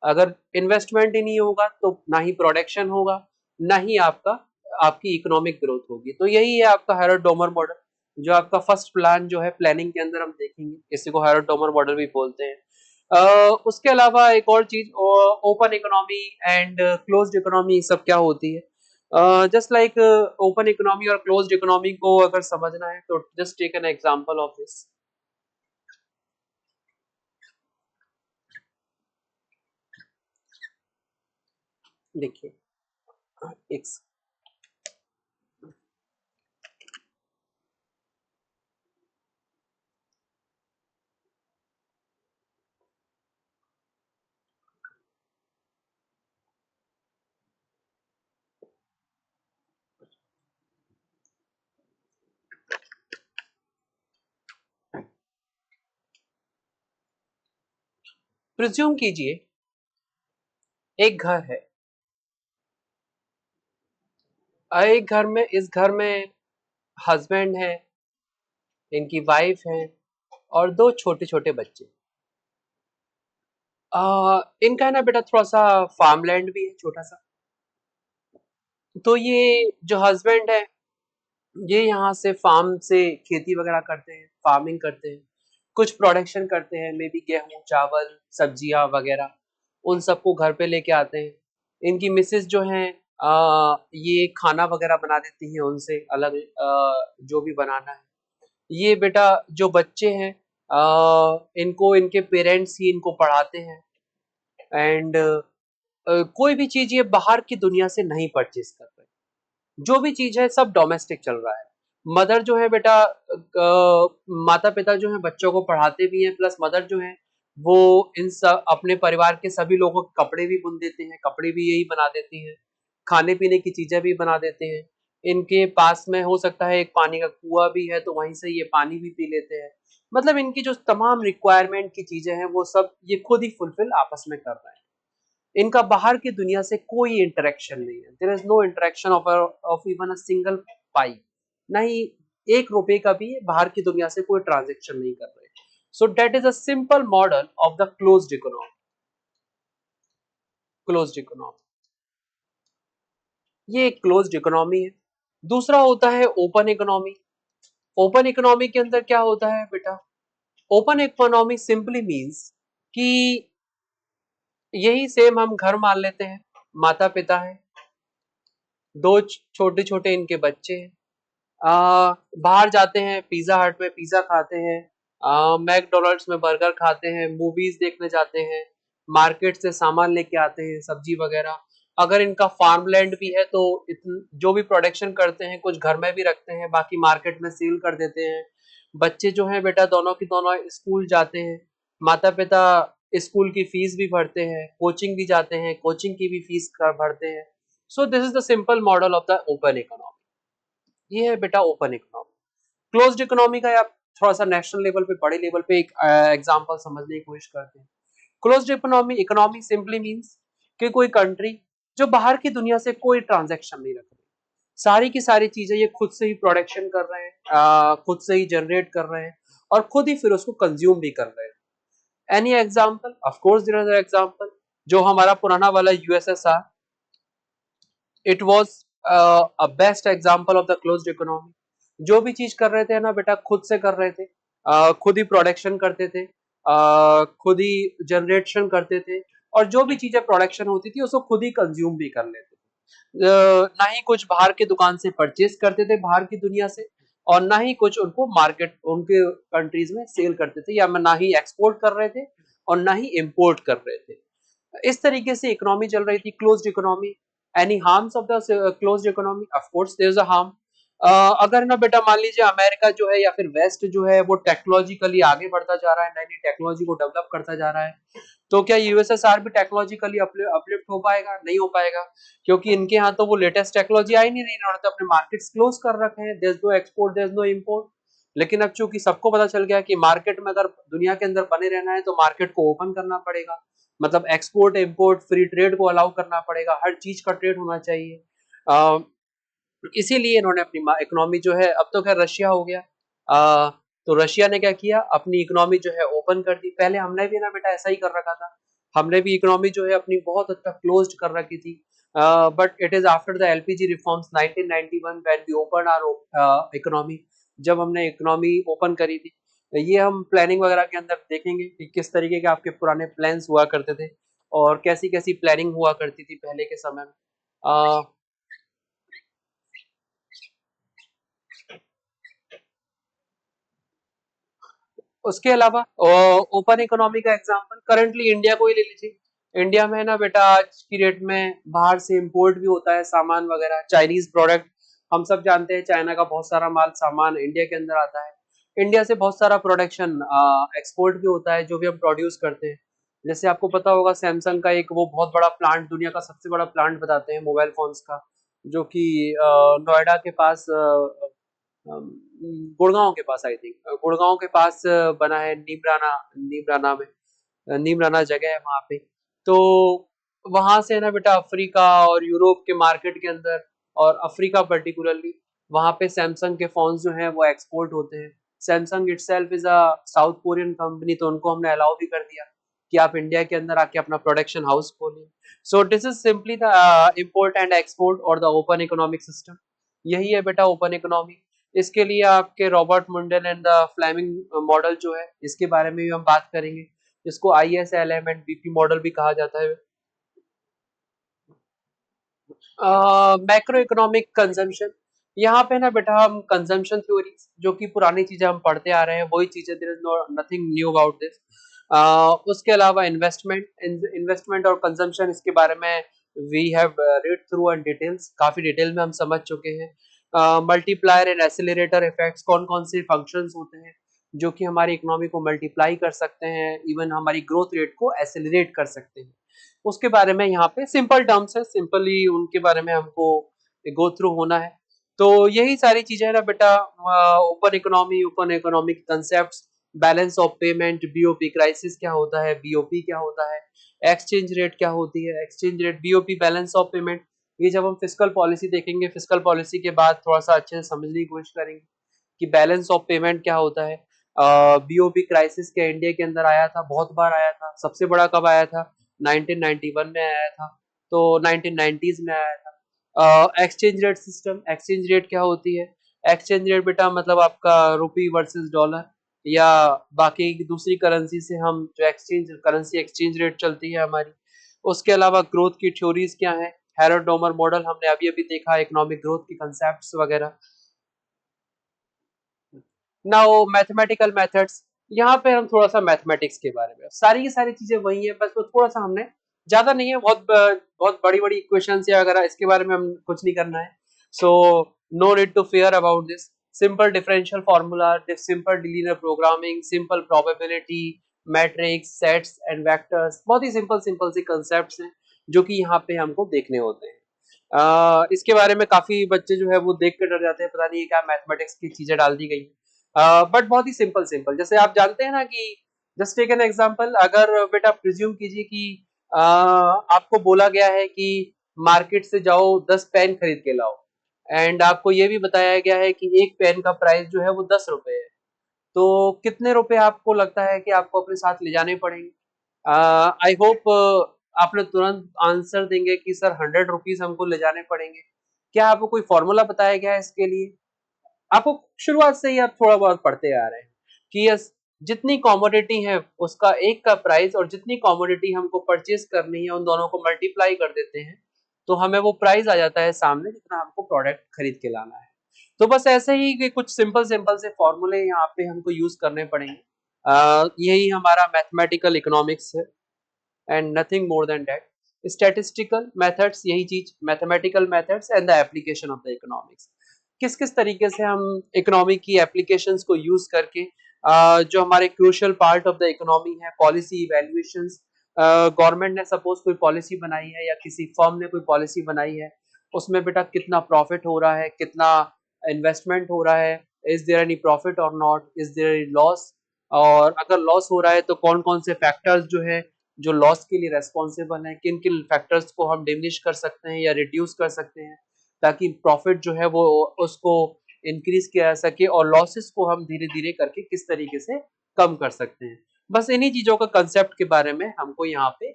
अगर इन्वेस्टमेंट ही नहीं होगा तो ना ही प्रोडक्शन होगा, ना ही आपकी इकोनॉमिक ग्रोथ होगी। तो यही है आपका हैरोल्ड डोमर मॉडल, जो आपका फर्स्ट प्लान जो है प्लानिंग के अंदर हम देखेंगे। इसी को हैरोल्ड डोमर मॉडल भी बोलते हैं। उसके अलावा एक और चीज, open economy and closed economy सब क्या होती है? जस्ट लाइक ओपन इकोनॉमी और क्लोज्ड इकोनॉमी को अगर समझना है तो just take an example of this. देखिए, एक प्रिज्यूम कीजिए एक घर है। एक घर में, इस घर में हस्बैंड है, इनकी वाइफ है, और दो छोटे छोटे बच्चे। इनका है ना बेटा थोड़ा सा फार्मलैंड भी है, छोटा सा। तो ये जो हस्बैंड है, ये यहाँ से फार्म से खेती वगैरह करते हैं, फार्मिंग करते हैं, कुछ प्रोडक्शन करते हैं, मे बी गेहूं, चावल, सब्जियां वगैरह, उन सबको घर पे लेके आते हैं। इनकी मिसेस जो है, ये खाना वगैरह बना देती हैं उनसे अलग, जो भी बनाना है। ये बेटा जो बच्चे हैं, इनको इनके पेरेंट्स ही इनको पढ़ाते हैं। एंड कोई भी चीज ये बाहर की दुनिया से नहीं परचेज कर रहे। जो भी चीज है सब डोमेस्टिक चल रहा है। मदर जो है बेटा, माता पिता जो है बच्चों को पढ़ाते भी हैं, प्लस मदर जो है वो इन सब अपने परिवार के सभी लोगों के कपड़े भी बुन देते हैं, कपड़े भी यही बना देती हैं, खाने पीने की चीजें भी बना देते हैं। इनके पास में हो सकता है एक पानी का कुआं भी है, तो वहीं से ये पानी भी पी लेते हैं। मतलब इनकी जो तमाम रिक्वायरमेंट की चीजें हैं वो सब ये खुद ही फुलफिल आपस में कर रहे हैं। इनका बाहर की दुनिया से कोई इंटरेक्शन नहीं है। There is no interaction of even a single pie. नहीं, एक रुपए का भी बाहर की दुनिया से कोई ट्रांजेक्शन नहीं कर रहे। So that is a simple model of the closed economy. Closed economy, ये एक क्लोज्ड इकोनॉमी है। दूसरा होता है ओपन इकोनॉमी। ओपन इकोनॉमी के अंदर क्या होता है बेटा? ओपन इकोनॉमी सिंपली मीन्स कि यही सेम हम घर मान लेते हैं, माता पिता है, दो छोटे छोटे इनके बच्चे हैं, बाहर जाते हैं, पिज्जा हट में पिज्जा खाते हैं, मैकडोनल्ड्स में बर्गर खाते हैं, मूवीज देखने जाते हैं, मार्केट से सामान लेके आते हैं, सब्जी वगैरह, अगर इनका फार्म लैंड भी है तो जो भी प्रोडक्शन करते हैं कुछ घर में भी रखते हैं, बाकी मार्केट में सेल कर देते हैं। बच्चे जो हैं बेटा दोनों की दोनों स्कूल जाते हैं, माता पिता स्कूल की फीस भी भरते हैं, कोचिंग भी जाते हैं, कोचिंग की भी फीस भरते हैं। So this is the simple model of the open economy. ये है बेटा ओपन इकोनॉमी। क्लोज्ड इकोनॉमी का आप थोड़ा सा नेशनल लेवल पे, बड़े लेवल पे एक एग्जांपल समझने की कोशिश करते हैं। Closed economy economy simply means कि कोई कंट्री जो बाहर की दुनिया से कोई ट्रांजैक्शन नहीं रख रही, सारी की सारी चीजें ये खुद से ही प्रोडक्शन कर रहे हैं, खुद से ही जनरेट कर रहे हैं और खुद ही फिर उसको कंज्यूम भी कर रहे हैं। Any example? Of course there are example. जो हमारा पुराना वाला USSR, it was a best example of the closed economy. जो भी चीज कर रहे थे ना बेटा खुद से कर रहे थे, खुद ही प्रोडक्शन करते थे, खुद ही जनरेशन करते थे, और जो भी चीजें प्रोडक्शन होती थी उसको खुद ही कंज्यूम भी कर लेते थे। ना ही कुछ बाहर के दुकान से परचेज करते थे बाहर की दुनिया से, और ना ही कुछ उनको मार्केट उनके कंट्रीज में सेल करते थे, या ना ही एक्सपोर्ट कर रहे थे और ना ही इंपोर्ट कर रहे थे। इस तरीके से इकोनॉमी चल रही थी, closed economy. Any harms of the closed economy? Of course there is a harm. अगर ना बेटा मान लीजिए अमेरिका जो है या फिर वेस्ट जो है वो टेक्नोलॉजिकली आगे बढ़ता जा रहा है, नई नई टेक्नोलॉजी को डेवलप करता जा रहा है, तो क्या यूएसएसआर भी टेक्नोलॉजिकली अपलिफ्ट हो पाएगा? नहीं हो पाएगा, क्योंकि इनके यहाँ तो वो लेटेस्ट टेक्नोलॉजी आ ही नहीं रही, इन्होंने तो अपने मार्केट्स क्लोज कर रखे हैं। There is no export, there is no import. लेकिन अब चूंकि सबको पता चल गया कि मार्केट में अगर दुनिया के अंदर बने रहना है तो मार्केट को ओपन करना पड़ेगा, मतलब एक्सपोर्ट इंपोर्ट फ्री ट्रेड को अलाउ करना पड़ेगा, हर चीज का ट्रेड होना चाहिए। इसीलिए इन्होंने अपनी इकोनॉमी जो है, अब तो खैर रशिया हो गया, तो रशिया ने क्या किया, अपनी इकोनॉमी जो है ओपन कर दी। पहले हमने भी ना बेटा ऐसा ही कर रखा था, हमने भी इकोनॉमी जो है अपनी बहुत हद तक क्लोज्ड कर रखी थी। But it is after the LPG reforms 1991 when we open our economy, जब हमने इकोनॉमी ओपन करी थी। ये हम प्लानिंग वगैरह के अंदर देखेंगे कि किस तरीके के आपके पुराने प्लान्स हुआ करते थे और कैसी कैसी प्लानिंग हुआ करती थी पहले के समय में। अ, उसके अलावा ओपन इकोनॉमी का एग्जांपल करंटली इंडिया को ही ले लीजिए। इंडिया में ना बेटा आज की डेट में बाहर से इंपोर्ट भी होता है सामान वगैरह, चाइनीज प्रोडक्ट। हम सब जानते हैं चाइना का बहुत सारा माल सामान इंडिया के अंदर आता है। इंडिया से बहुत सारा प्रोडक्शन एक्सपोर्ट भी होता है जो भी हम प्रोड्यूस करते हैं। जैसे आपको पता होगा सैमसंग का एक वो बहुत बड़ा प्लांट, दुनिया का सबसे बड़ा प्लांट बताते हैं मोबाइल फोन्स का, जो कि नोएडा के पास, गुड़गांव के पास, आई थिंक गुड़गांव के पास बना है, नीमराना, नीमराना में, नीमराना जगह है वहां पे। तो वहां से ना बेटा अफ्रीका और यूरोप के मार्केट के अंदर, और अफ्रीका पर्टिकुलरली, वहां पे सैमसंग के फोन जो हैं वो एक्सपोर्ट होते हैं। Samsung itself is a south Korean company, तो उनको हमने अलाउ भी कर दिया कि आप इंडिया के अंदर आके अपना प्रोडक्शन हाउस खोलिए। So this is simply the import and export और द ओपन इकोनॉमिक सिस्टम। यही है बेटा ओपन इकोनॉमी। इसके लिए आपके रॉबर्ट मुंडन एंड द फ्लेमिंग मॉडल जो है, इसके बारे में भी हम बात करेंगे। इसको ISLM एंड BP मॉडल भी कहा जाता है। मैक्रो इकोनॉमिक कंजम्पशन, यहाँ पे ना बेटा हम कंजम्पशन थ्योरी, जो कि पुरानी चीजें हम पढ़ते आ रहे हैं वही चीजें, there is no nothing new about this. उसके अलावा इन्वेस्टमेंट, इन्वेस्टमेंट और कंजम्पशन, इसके बारे में we have read through and details, काफी डिटेल में हम समझ चुके हैं। मल्टीप्लायर एंड एसिलरेटर इफेक्ट्स, कौन कौन से फंक्शंस होते हैं जो कि हमारी इकोनॉमी को मल्टीप्लाई कर सकते हैं, इवन हमारी ग्रोथ रेट को एसिलरेट कर सकते हैं, उसके बारे में यहाँ पे सिंपल टर्म्स है, सिंपली उनके बारे में हमको गो थ्रू होना है। तो यही सारी चीजें है ना बेटा, open economy, open economic concept, balance of payment, BOP crisis क्या होता है, BOP क्या होता है, एक्सचेंज रेट क्या होती है, exchange rate, BOP balance of payment. ये जब हम फिस्कल पॉलिसी देखेंगे, फिस्कल पॉलिसी के बाद थोड़ा सा अच्छे से समझने की कोशिश करेंगे कि बैलेंस ऑफ पेमेंट क्या होता है। BOP क्राइसिस क्या इंडिया के अंदर आया था, बहुत बार आया था, सबसे बड़ा कब आया था, 1991 में आया था, तो 1990s में आया था। Exchange rate system, exchange rate क्या होती है, एक्सचेंज रेट बेटा मतलब आपका रुपी वर्सेस डॉलर या बाकी दूसरी करेंसी से हम जो एक्सचेंज करेंसी एक्सचेंज रेट चलती है हमारी। उसके अलावा ग्रोथ की थ्योरीज क्या है, हैरोल्ड डोमर मॉडल हमने अभी अभी देखा, इकोनॉमिक ग्रोथ के कंसेप्ट्स वगैरह। नाउ मैथमेटिकल मेथड्स, यहाँ पे हम थोड़ा सा मैथमेटिक्स के बारे में, सारी की सारी चीजें वही है, बस वो थोड़ा सा हमने ज्यादा नहीं है, बहुत बड़ी बड़ी इक्वेशंस या वगैरह, इसके बारे में हम कुछ नहीं करना है। So no need to fear about this. Simple differential formula, simple linear programming, simple probability, matrix, sets and vectors, बहुत ही सिंपल सिंपल से कंसेप्ट्स हैं जो कि यहाँ पे हमको देखने होते हैं। इसके बारे में काफी बच्चे जो है वो देख कर डर जाते हैं, पता नहीं क्या मैथमेटिक्स की चीजें डाल दी गई। बट बहुत ही सिंपल सिंपल, जैसे आप जानते हैं ना कि जस्ट टेक एन एग्जांपल, अगर बेटा प्रिज्यूम कीजिए कि आपको बोला गया है कि मार्केट से जाओ 10 पेन खरीद के लाओ, एंड आपको ये भी बताया गया है कि एक पेन का प्राइस जो है वो 10 रुपए है, तो कितने रुपए आपको लगता है कि आपको अपने साथ ले जाने पड़ेंगे? आई होप आप लोग तुरंत आंसर देंगे कि सर 100 रुपीज हमको ले जाने पड़ेंगे। क्या आपको कोई फॉर्मूला बताया गया है इसके लिए? आपको शुरुआत से ही आप थोड़ा बहुत पढ़ते आ रहे हैं कि यस, जितनी कॉमोडिटी है उसका एक का प्राइस, और जितनी कॉमोडिटी हमको परचेज करनी है उन दोनों को मल्टीप्लाई कर देते हैं तो हमें वो प्राइस आ जाता है सामने जितना हमको प्रोडक्ट खरीद के लाना है। तो बस ऐसे ही कि कुछ सिंपल सिंपल से फॉर्मूले यहाँ पे हमको यूज करने पड़ेंगे। यही हमारा मैथमेटिकल इकोनॉमिक्स है and nothing more than that. Statistical methods, यही चीज, mathematical methods and the application of the economics. किस किस तरीके से हम इकोनॉमी की एप्लीकेशंस को यूज करके जो हमारे crucial part of the economy है, पॉलिसी इवैल्यूएशंस, गवर्नमेंट ने सपोज कोई पॉलिसी बनाई है या किसी फर्म ने कोई पॉलिसी बनाई है, उसमें बेटा कितना प्रॉफिट हो रहा है, कितना इन्वेस्टमेंट हो रहा है, is there any profit or not, is there any loss, और अगर लॉस हो रहा है तो कौन कौन से फैक्टर्स जो है जो लॉस के लिए रेस्पॉन्सिबल हैं, किन किन फैक्टर्स को हम डिमिनिश कर सकते हैं या रिड्यूस कर सकते हैं ताकि प्रॉफिट जो है वो उसको इंक्रीज किया जा सके, और लॉसेस को हम धीरे धीरे करके किस तरीके से कम कर सकते हैं। बस इन्हीं चीजों का कंसेप्ट के बारे में हमको यहाँ पे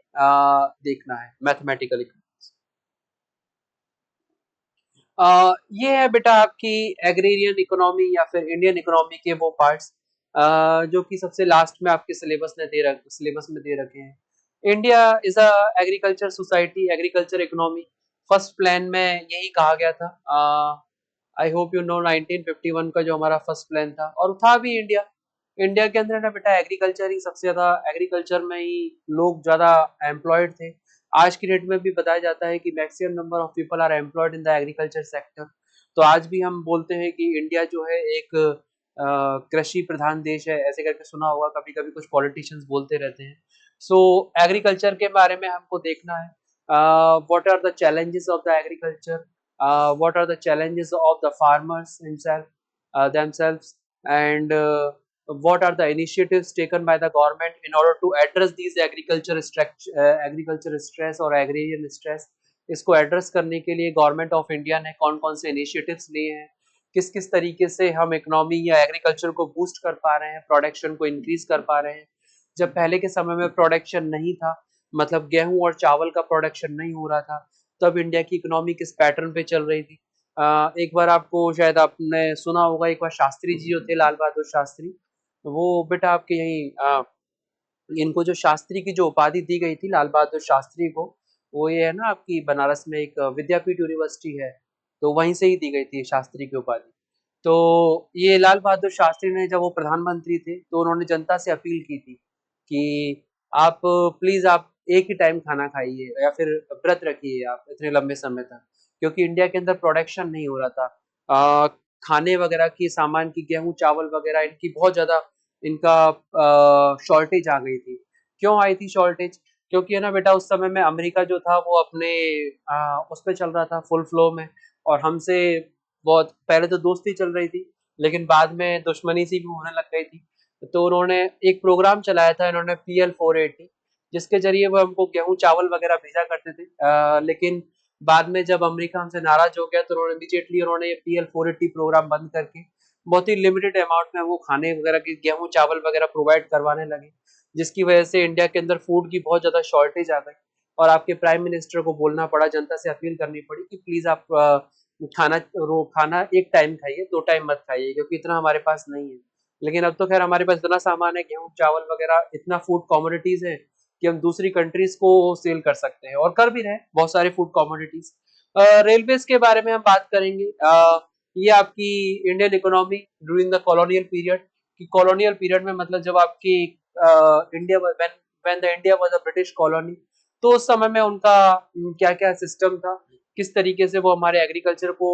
देखना है मैथमेटिकली। ये है बेटा आपकी एग्रेरियन इकोनॉमी या फिर इंडियन इकोनॉमी के वो पार्ट्स जो कि सबसे लास्ट में आपके सिलेबस में दे रखे हैं। India is a agriculture society, agriculture economy. First plan में यही कहा गया था। आई होप यू नो 1951 का जो हमारा फर्स्ट प्लान था, और था भी इंडिया। इंडिया के अंदर ना बेटा एग्रीकल्चर ही सबसे ज्यादा, एग्रीकल्चर में ही लोग ज्यादा एम्प्लॉयड थे। आज की डेट में भी बताया जाता है कि maximum number of people are employed in the agriculture sector. तो आज भी हम बोलते हैं कि इंडिया जो है एक कृषि प्रधान देश है, ऐसे करके सुना होगा, कभी कभी कुछ पॉलिटिशियंस बोलते रहते हैं। सो एग्रीकल्चर के बारे में हमको देखना है, what are the challenges of the agriculture, what are the challenges of the farmers themselves, and what are the initiatives taken by the government in order to address these agriculture stress और agrarian stress। इसको एड्रेस करने के लिए गवर्नमेंट ऑफ इंडिया ने कौन कौन से इनिशिएटिव्स लिए हैं, किस किस तरीके से हम इकोनॉमी या एग्रीकल्चर को बूस्ट कर पा रहे हैं, प्रोडक्शन को इंक्रीज कर पा रहे हैं। जब पहले के समय में प्रोडक्शन नहीं था, मतलब गेहूं और चावल का प्रोडक्शन नहीं हो रहा था, तब इंडिया की इकोनॉमी किस पैटर्न पे चल रही थी। एक बार आपको शायद आपने सुना होगा, एक बार शास्त्री जी जो थे, लाल बहादुर शास्त्री, वो बेटा आपके यही इनको जो शास्त्री की जो उपाधि दी गई थी लाल बहादुर शास्त्री को, वो ये है ना आपकी बनारस में एक विद्यापीठ यूनिवर्सिटी है, तो वहीं से ही दी गई थी शास्त्री की उपाधि। तो ये लाल बहादुर शास्त्री ने, जब वो प्रधानमंत्री थे, तो उन्होंने जनता से अपील की थी कि आप प्लीज आप एक ही टाइम खाना खाइए या फिर व्रत रखिए आप इतने लंबे समय तक, क्योंकि इंडिया के अंदर प्रोडक्शन नहीं हो रहा था। अ, खाने वगैरह की, सामान की, गेहूं चावल वगैरह इनकी बहुत ज्यादा, इनका शॉर्टेज आ गई थी। क्यों आई थी शॉर्टेज? क्योंकि है ना बेटा उस समय में अमेरिका जो था वो अपने उस पे चल रहा था फुल फ्लो में, और हमसे बहुत पहले तो दोस्ती चल रही थी, लेकिन बाद में दुश्मनी सी भी होने लग गई थी। तो उन्होंने एक प्रोग्राम चलाया था, इन्होंने PL 480, जिसके जरिए वो हमको गेहूं चावल वगैरह भेजा करते थे। लेकिन बाद में जब अमेरिका हमसे नाराज हो गया तो उन्होंने इमीडिएटली उन्होंने ये PL 480 प्रोग्राम बंद करके बहुत ही लिमिटेड अमाउंट में वो खाने वगैरह के गेहूं चावल वगैरह प्रोवाइड करवाने लगे, जिसकी वजह से इंडिया के अंदर फूड की बहुत ज्यादा शॉर्टेज आ गई, और आपके प्राइम मिनिस्टर को बोलना पड़ा, जनता से अपील करनी पड़ी कि प्लीज आप खाना एक टाइम खाइए, 2 टाइम मत खाइए, क्योंकि इतना हमारे पास नहीं है। लेकिन अब तो खैर हमारे पास इतना सामान है, गेहूं चावल वगैरह, इतना फूड कमोडिटीज है कि हम दूसरी कंट्रीज को सेल कर सकते हैं, और कर भी रहे हैं बहुत सारे फूड कमोडिटीज। रेलवेज के बारे में हम बात करेंगे। ये आपकी Indian economy during the colonial period, कि कॉलोनियल पीरियड में मतलब जब आपकी India when the India was a British colony, तो उस समय में उनका क्या क्या सिस्टम था, किस तरीके से वो हमारे एग्रीकल्चर को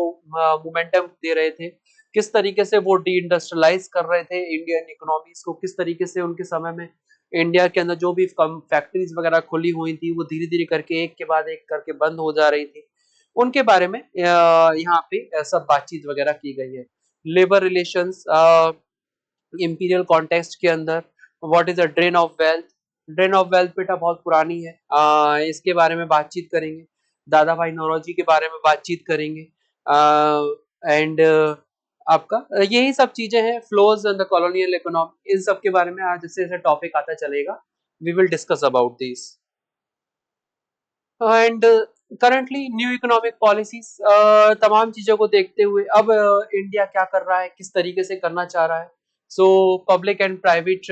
मोमेंटम दे रहे थे, किस तरीके से वो डी इंडस्ट्रियलाइज कर रहे थे इंडियन इकोनॉमीज को, किस तरीके से उनके समय में इंडिया के अंदर जो भी फैक्ट्रीज वगैरह खुली हुई थी वो धीरे धीरे करके एक के बाद एक करके बंद हो जा रही थी, उनके बारे में यहाँ पे सब बातचीत वगैरह की गई है। लेबर रिलेशंस इंपीरियल कॉन्टेक्स्ट के अंदर, what is a drain of wealth बेटा बहुत पुरानी है, इसके बारे में बातचीत करेंगे। दादा भाई नौरोजी के बारे में बातचीत करेंगे। एंड आपका यही सब चीजें हैं, flows in the colonial economy, इन सब के बारे में आज जैसे जैसे टॉपिक आता चलेगा we will discuss about this. And currently new economic policies, तमाम चीजों को देखते हुए अब इंडिया क्या कर रहा है, किस तरीके से करना चाह रहा है। So public and private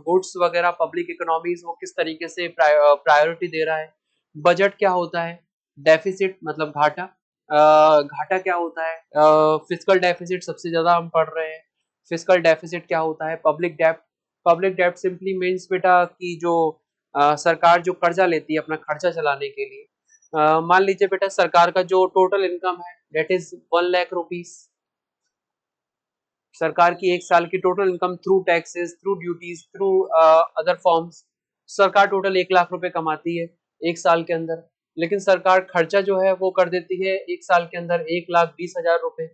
goods वगैरह, पब्लिक इकोनॉमीज वो किस तरीके से प्रायोरिटी दे रहा है। बजट क्या होता है, डेफिसिट मतलब घाटा, घाटा क्या होता है, फिस्कल डेफिसिट सबसे ज्यादा हम पढ़ रहे हैं। फिस्कल डेफिसिट क्या होता है, पब्लिक डेप्ट सिंपली मीन्स बेटा कि जो सरकार जो कर्जा लेती है अपना खर्चा चलाने के लिए, मान लीजिए बेटा सरकार का जो टोटल इनकम है डेट इज 1 लाख रुपीज, सरकार की एक साल की total income through taxes, through duties, through other forms, सरकार टोटल 1 लाख रुपए कमाती है एक साल के अंदर, लेकिन सरकार खर्चा जो है वो कर देती है एक साल के अंदर 1,20,000 रुपए।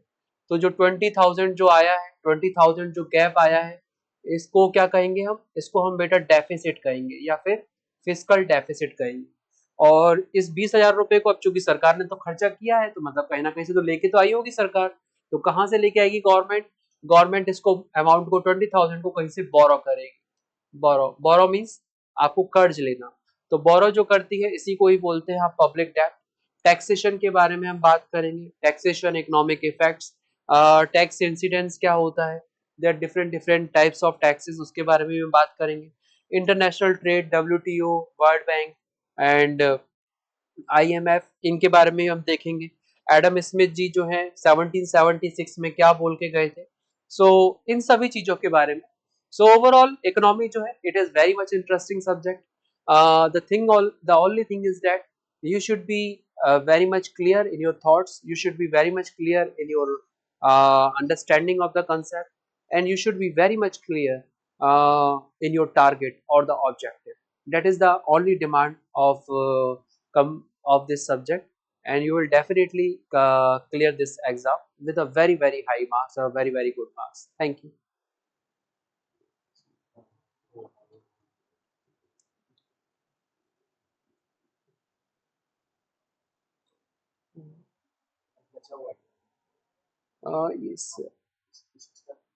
तो जो 20,000 जो आया है, 20,000 जो गैप आया है, इसको क्या कहेंगे हम, इसको हम बेटा डेफिसिट कहेंगे या फिर फिस्कल डेफिसिट कहेंगे। और इस 20,000 रुपए को अब चूंकि सरकार ने तो खर्चा किया है तो मतलब कहीं ना कहीं से तो लेके तो आई होगी सरकार, तो कहाँ से लेके आएगी गवर्नमेंट, गवर्नमेंट इसको अमाउंट को 20,000 को कहीं से बोरो करेगी। बोरो मीन्स आपको कर्ज लेना, तो बोरो जो करती है इसी को ही बोलते हैं आप पब्लिक डेट। टैक्सेशन के बारे में हम बात करेंगे, taxation, economic effects, tax incidence क्या होता है, there different different types of taxes, उसके बारे में भी बात करेंगे। International trade, WTO, World Bank and IMF, इनके बारे में हम देखेंगे। एडम स्मिथ जी जो है 1776 में क्या बोल के गए थे, सो इन सभी चीजों के बारे में। सो ओवरऑल इकोनॉमी जो है it is very much interesting subject. The only thing is that you should be very much clear in your thoughts, you should be very much clear in your understanding of the concept, and you should be very much clear in your target or the objective. That is the only demand of this subject, and you will definitely clear this exam with a very very high marks or very very good marks. Thank you. Yes.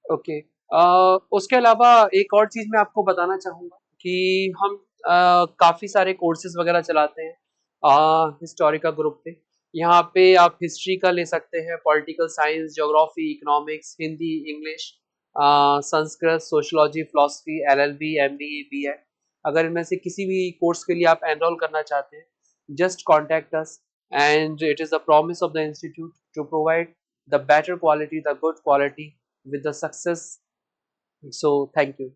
Okay. उसके अलावा एक और चीज मैं आपको बताना चाहूंगा कि हम काफी सारे कोर्सेज वगैरह चलाते हैं हिस्टोरिका ग्रुप पे। यहाँ पे आप हिस्ट्री का ले सकते हैं, political science, geography, economics, Hindi, English, Sanskrit, sociology, philosophy, LLB, MBA, BEd. अगर इनमें से किसी भी कोर्स के लिए आप एनरोल करना चाहते हैं, just contact us, and it is the promise of the institute to provide the better quality, the good quality with the success. So thank you.